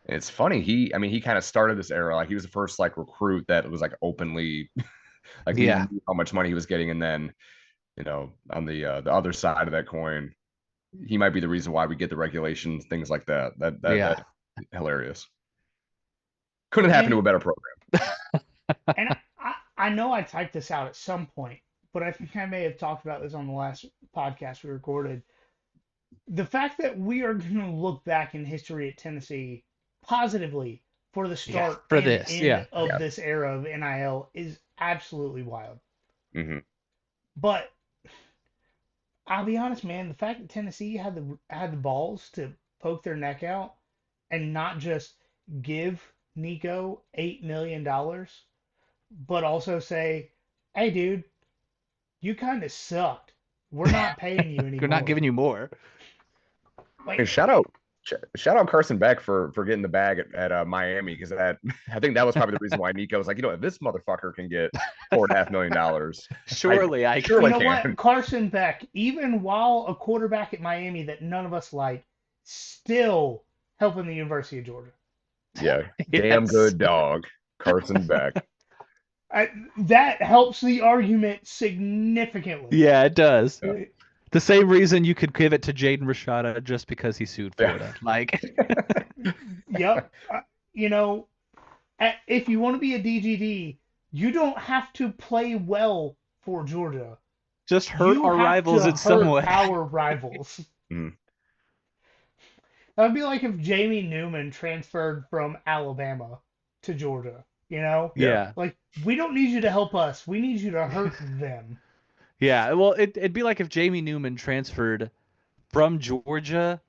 It's funny. He kind of started this era. Like he was the first like recruit that was like openly like he Yeah. knew how much money he was getting, and then on the other side of that coin, he might be the reason why we get the regulations, things like that. Yeah. That hilarious. Couldn't happen to a better program. And I know I typed this out at some point, but I think I may have talked about this on the last podcast we recorded. The fact that we are going to look back in history at Tennessee positively for the start for and this, end of this era of NIL is absolutely wild. Mm-hmm. But I'll be honest, man, the fact that Tennessee had the balls to poke their neck out and not just give Nico $8 million, but also say, "Hey, dude, you kind of sucked. We're not paying you anymore. We're not giving you more." Hey, shout out Carson Beck for getting the bag at Miami, because I think that was probably the reason why Nico was like, if this motherfucker can get $4.5 million, surely I can. You know what? Carson Beck, even while a quarterback at Miami that none of us like, still helping the University of Georgia. Yeah, damn good dog, Carson Beck. That helps the argument significantly. Yeah, it does. Yeah. The same reason you could give it to Jaden Rashada just because he sued Florida. Like, yep. If you want to be a DGD, you don't have to play well for Georgia. Just hurt our rivals in some way. Our rivals. Mm. That would be like if Jamie Newman transferred from Alabama to Georgia. Yeah. Like, we don't need you to help us. We need you to hurt them. Yeah, well, it'd be like if Jamie Newman transferred from Georgia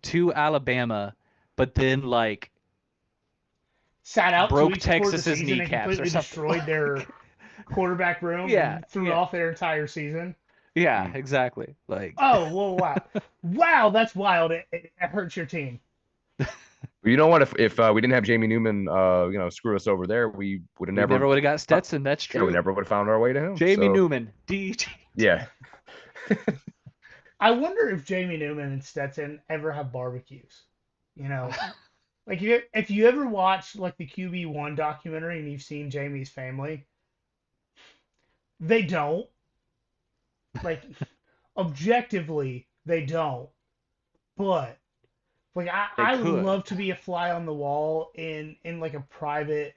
to Alabama, but then like sat out broke 2 weeks before Texas's the season kneecaps and completely or something. destroyed their quarterback room and threw off their entire season. Yeah, exactly. Like, oh, well, wow, that's wild. It hurts your team. You know what? If we didn't have Jamie Newman, screw us over there, we would have never would have got Stetson. That's true. Yeah, we never would have found our way to him. Jamie Newman, DG. Yeah. I wonder if Jamie Newman and Stetson ever have barbecues. Like if you ever watch like the QB1 documentary and you've seen Jamie's family, they don't. Like, objectively, they don't. But like I would love to be a fly on the wall in like a private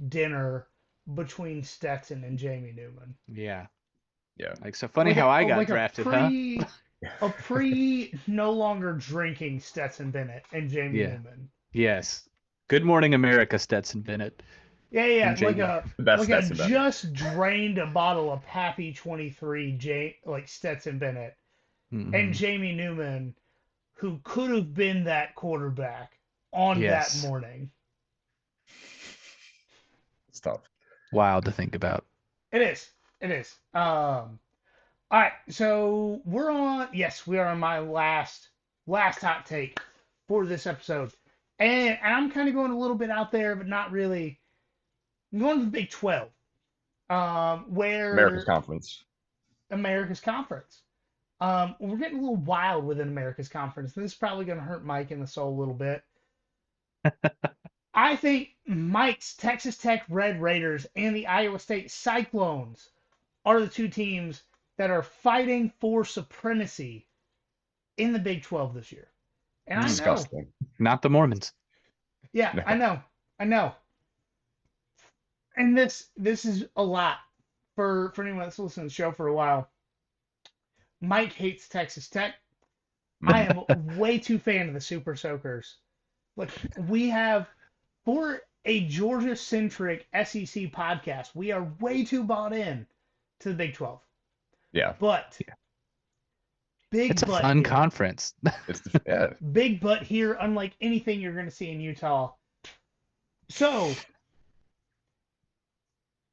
dinner between Stetson and Jamie Newman. Yeah. Yeah. Like, so funny how I got drafted, a no longer drinking Stetson Bennett and Jamie Newman. Yes. Good morning, America, Stetson Bennett. Yeah. Like a just drained a bottle of Pappy 23 like Stetson Bennett and Jamie Newman, who could have been that quarterback on that morning. It's tough. Wild to think about. It is. All right, so we are on my last hot take for this episode. And I'm kind of going a little bit out there, but not really. I'm going to the Big 12, where America's Conference. We're getting a little wild within America's Conference. This is probably going to hurt Mike in the soul a little bit. I think Mike's Texas Tech Red Raiders and the Iowa State Cyclones are the two teams that are fighting for supremacy in the Big 12 this year. And disgusting. I know. Not the Mormons. Yeah, no. I know. And this is a lot for anyone that's listened to the show for a while. Mike hates Texas Tech. I am way too fan of the Super Soakers. Look, we have, for a Georgia-centric SEC podcast, we are way too bought in to the Big 12. Yeah. But it's a fun conference. Big butt here, unlike anything you're going to see in Utah. So,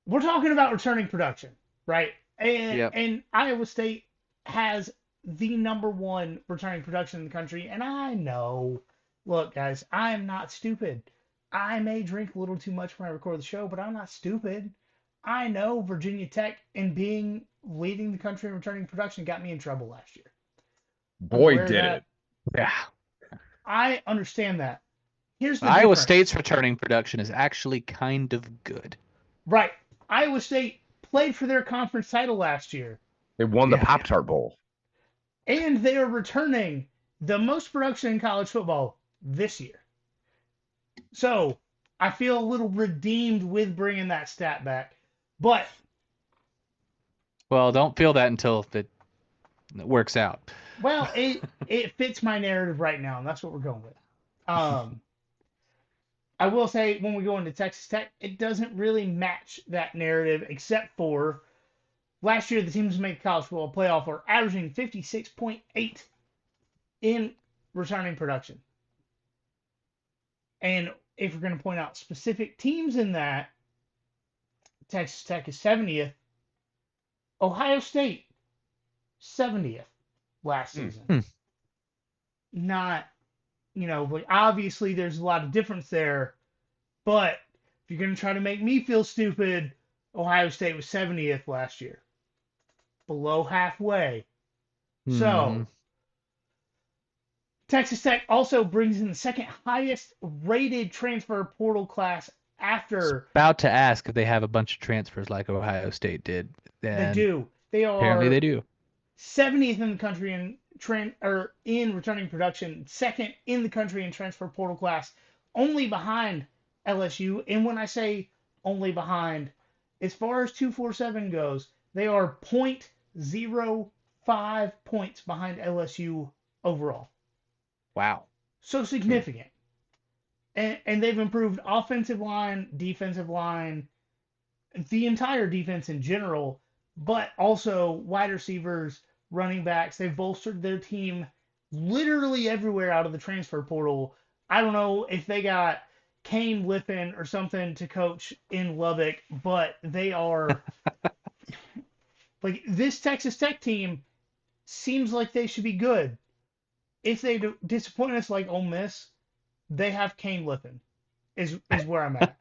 we're talking about returning production, right? And Iowa State has the number one returning production in the country. And I know, look, guys, I am not stupid. I may drink a little too much when I record the show, but I'm not stupid. I know Virginia Tech and being leading the country in returning production got me in trouble last year. Boy, did it. Yeah. I understand that. Here's the Iowa difference. State's returning production is actually kind of good. Right. Iowa State played for their conference title last year. They won the Pop-Tart Bowl. And they are returning the most production in college football this year. So I feel a little redeemed with bringing that stat back. But. Well, don't feel that until it works out. Well, it fits my narrative right now, and that's what we're going with. I will say when we go into Texas Tech, it doesn't really match that narrative, except for last year the teams who made the college football playoff are averaging 56.8 in returning production. And if we're going to point out specific teams in that, Texas Tech is 70th. Ohio State, 70th last season. Not, but obviously there's a lot of difference there. But if you're going to try to make me feel stupid, Ohio State was 70th last year. Below halfway. So, Texas Tech also brings in the second highest rated transfer portal class after. About to ask if they have a bunch of transfers like Ohio State did. They do. They are. Apparently they do. 70th in the country in returning production, second in the country in transfer portal class, only behind LSU. And when I say only behind, as far as 247 goes, they are 0.05 points behind LSU overall. Wow. So significant. And they've improved offensive line, defensive line, the entire defense in general, but also wide receivers, running backs. They've bolstered their team literally everywhere out of the transfer portal. I don't know if they got Kane Lippen or something to coach in Lubbock, but they are like this Texas Tech team seems like they should be good. If they disappoint us like Ole Miss, they have Kane Lippen is where I'm at.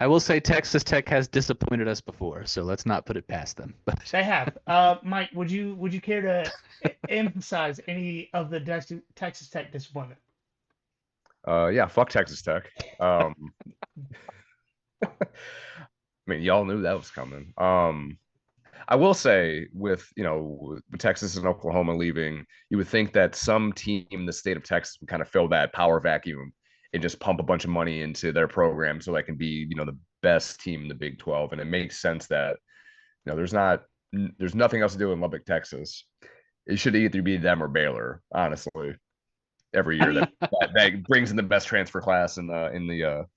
I will say Texas Tech has disappointed us before, so let's not put it past them. They have. Mike, would you care to emphasize any of the Texas Tech disappointment? Yeah, fuck Texas Tech. I mean, y'all knew that was coming. I will say with Texas and Oklahoma leaving, you would think that some team in the state of Texas would kind of fill that power vacuum and just pump a bunch of money into their program so they can be, the best team in the Big 12. And it makes sense that, there's nothing else to do in Lubbock, Texas. It should either be them or Baylor, honestly. Every year that brings in the best transfer class in the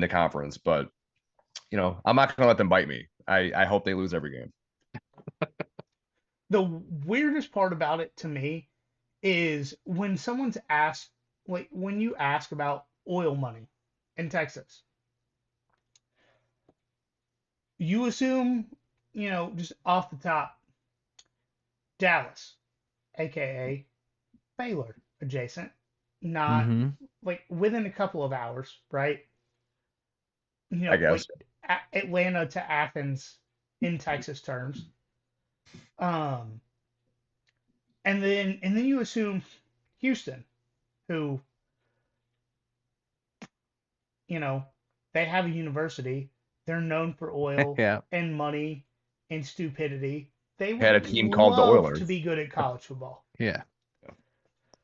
conference. But I'm not gonna let them bite me. I hope they lose every game. The weirdest part about it to me is when someone's asked, like when you ask about oil money in Texas, you assume, just off the top, Dallas, aka Baylor adjacent, not like within a couple of hours, right? I guess like Atlanta to Athens in Texas terms. And then you assume Houston, who they have a university. They're known for oil and money and stupidity. They had a team called the Oilers to be good at college football. Yeah.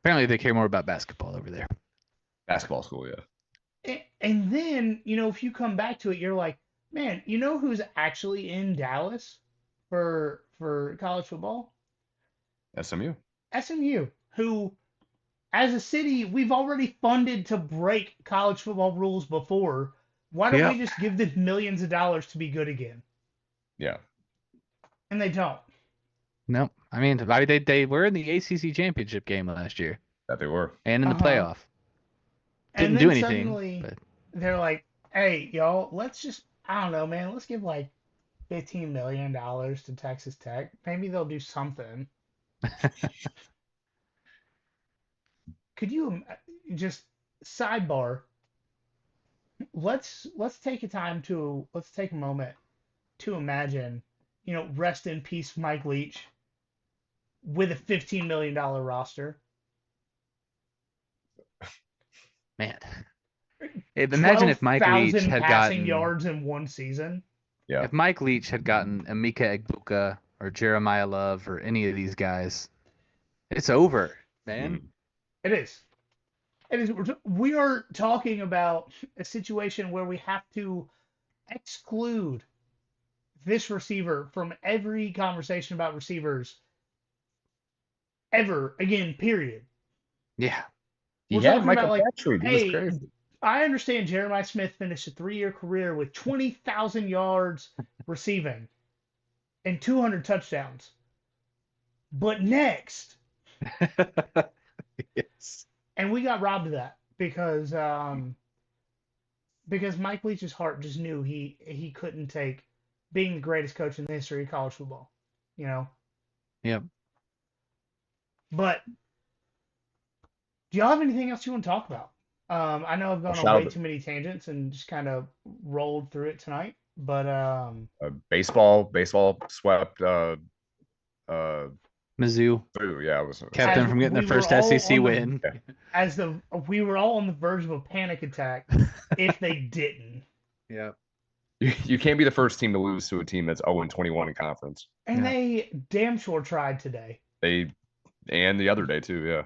Apparently they care more about basketball over there. Basketball school, yeah. And then, if you come back to it, you're like, man, who's actually in Dallas for college football? SMU. SMU, who, as a city, we've already funded to break college football rules before. Why don't we just give them millions of dollars to be good again? Yeah. And they don't. No, I mean they were in the ACC championship game last year. That they were. And in the playoff. Didn't do anything. Suddenly, but they're like, hey, y'all, let's just, I don't know, man, let's give like $15 million to Texas Tech. Maybe they'll do something. Could you just sidebar? let's take a moment to imagine, rest in peace, Mike Leach, with a $15 million roster. Man. Imagine if Mike Leach 12,000 had passing gotten yards in one season. Yeah. if Mike Leach had gotten Emeka Egbuka or Jeremiah Love or any of these guys, it's over, man. Mhm. It is. It is. We are talking about a situation where we have to exclude this receiver from every conversation about receivers ever again, period. Yeah. He We're had talking about Michael like, Crabtree. He was hey, crazy. I understand Jeremiah Smith finished a 3-year career with 20,000 yards receiving and 200 touchdowns. But next, Yes. and we got robbed of that because Mike Leach's heart just knew he couldn't take being the greatest coach in the history of college football, you know. Yep. But do y'all have anything else you want to talk about? I know I've gone on shout way out too many tangents and just kind of rolled through it tonight, but baseball swept Mizzou yeah, it was kept them from getting their we were first all SEC win. we were all on the verge of a panic attack if they didn't. Yeah. you can't be the first team to lose to a team that's 0-21 in conference. And Yeah. they damn sure tried today. And the other day too,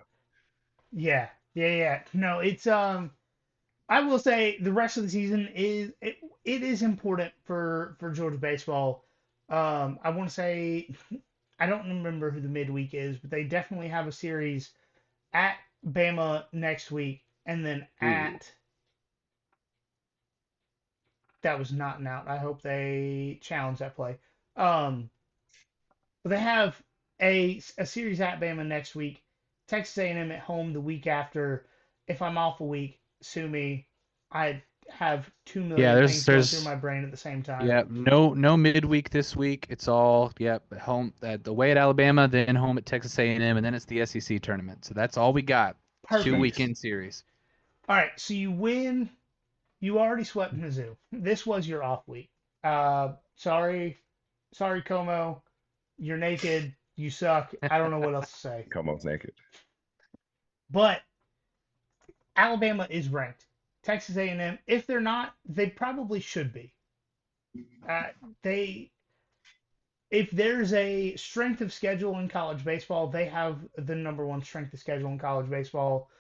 yeah. Yeah. No, it's I will say the rest of the season it is important for Georgia baseball. I want to say I don't remember who the midweek is, but they definitely have a series at Bama next week, and then at that was not an out. I hope they challenge that play. But they have a series at Bama next week. Texas A&M at home the week after. If I'm off a week, sue me. I have 2 million things going through my brain at the same time. Yeah, no midweek this week. It's all home at the way at Alabama, then home at Texas A&M, and then it's the SEC tournament. So that's all we got. Perfect. 2-weekend series. All right, so you win. You already swept Mizzou. This was your off week. Sorry, Como. You're naked. You suck. I don't know what else to say. Como's naked. But Alabama is ranked. Texas A&M, if they're not, they probably should be. If there's a strength of schedule in college baseball, they have the number one strength of schedule in college baseball.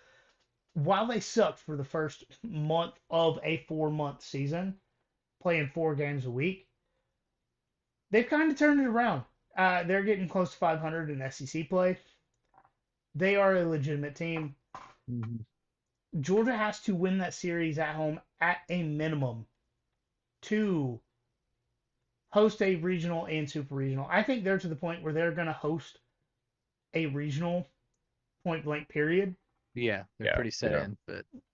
While they sucked for the first month of a 4-month season, playing 4 games a week, they've kind of turned it around. They're getting close to 500 in SEC play. They are a legitimate team. Mm-hmm. Georgia has to win that series at home at a minimum to host a regional and super regional. I think they're to the point where they're going to host a regional point blank period. Yeah, they're pretty set in.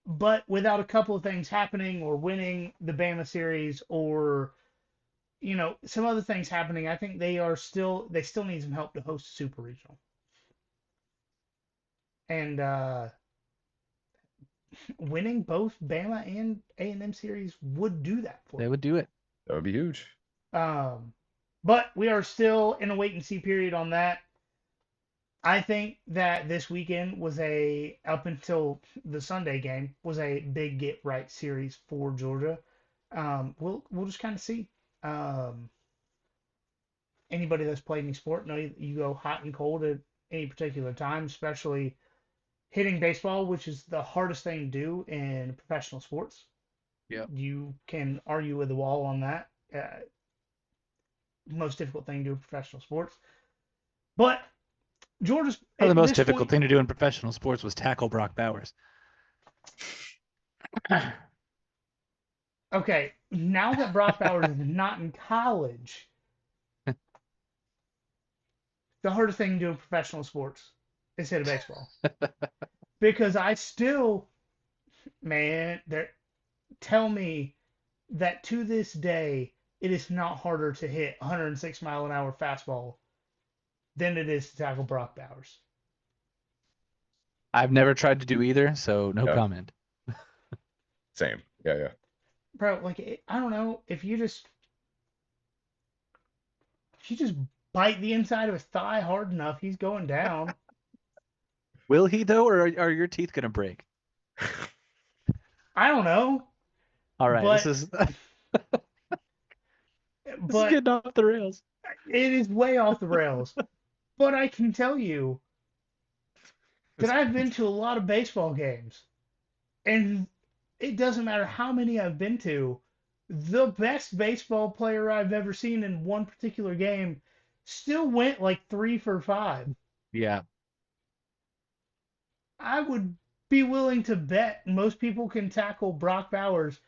But without a couple of things happening or winning the Bama series or some other things happening, I think they still need some help to host a super regional. And winning both Bama and A&M series would do that for They them. would do it. That would be huge. But we are still in a wait and see period on that. I think that this weekend was up until the Sunday game, was a big get right series for Georgia. We'll just kind of see. Anybody that's played any sport know you go hot and cold at any particular time, especially hitting baseball, which is the hardest thing to do in professional sports. Yep. You can argue with the wall on that. Most difficult thing to do in professional sports. But Georgia's the most difficult thing to do in professional sports was tackle Brock Bowers. Okay, now that Brock Bowers is not in college, the hardest thing to do in professional sports is hit a baseball. Because I still, tell me that to this day, it is not harder to hit 106 mile an hour fastball than it is to tackle Brock Bowers. I've never tried to do either, so no comment. Same. Yeah. bro, like I don't know if you just bite the inside of his thigh hard enough, he's going down. Will he though, or are your teeth gonna break? I don't know, All right, but this is but getting off the rails. it is way off the rails. But I can tell you that I've been to a lot of baseball games, and it doesn't matter how many I've been to. The best baseball player I've ever seen in one particular game still went like 3 for 5. Yeah. I would be willing to bet most people can tackle Brock Bowers.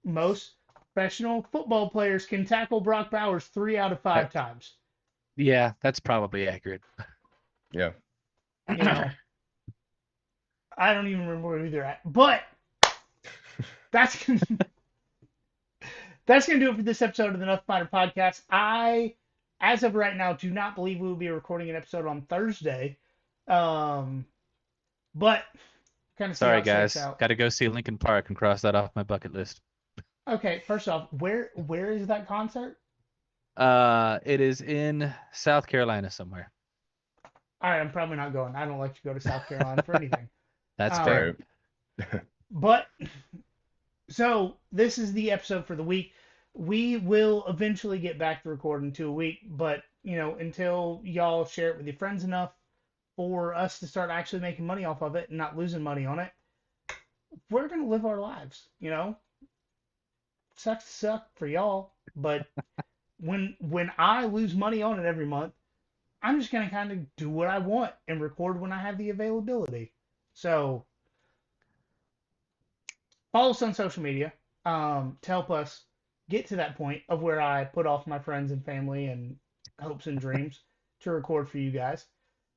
Most professional football players can tackle Brock Bowers 3 out of 5 times. Yeah, that's probably accurate. Yeah. You know, I don't even remember where they're at. But that's that's gonna do it for this episode of the Nothing Finder podcast. I, as of right now, do not believe we will be recording an episode on Thursday. But kind of see how Sorry, it shakes guys. out. Got to go see Lincoln Park and cross that off my bucket list. Okay, first off, where is that concert? It is in South Carolina somewhere. All right, I'm probably not going. I don't like to go to South Carolina for anything. That's fair. But so this is the episode for the week. We will eventually get back to recording 2 a week, but until y'all share it with your friends enough for us to start actually making money off of it and not losing money on it, we're gonna live our lives. Sucks to suck for y'all, but when I lose money on it every month, I'm just gonna kind of do what I want and record when I have the availability. So follow us on social media to help us get to that point of where I put off my friends and family and hopes and dreams to record for you guys.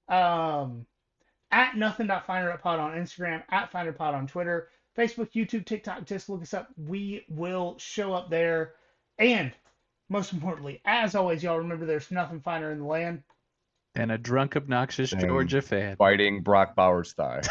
At nothing.finderuppod on Instagram, at finderpod on Twitter, Facebook, YouTube, TikTok. Just look us up. We will show up there. And most importantly, as always, y'all remember there's nothing finer in the land. And a drunk, obnoxious And Georgia fan. Biting Brock Bowers' thigh.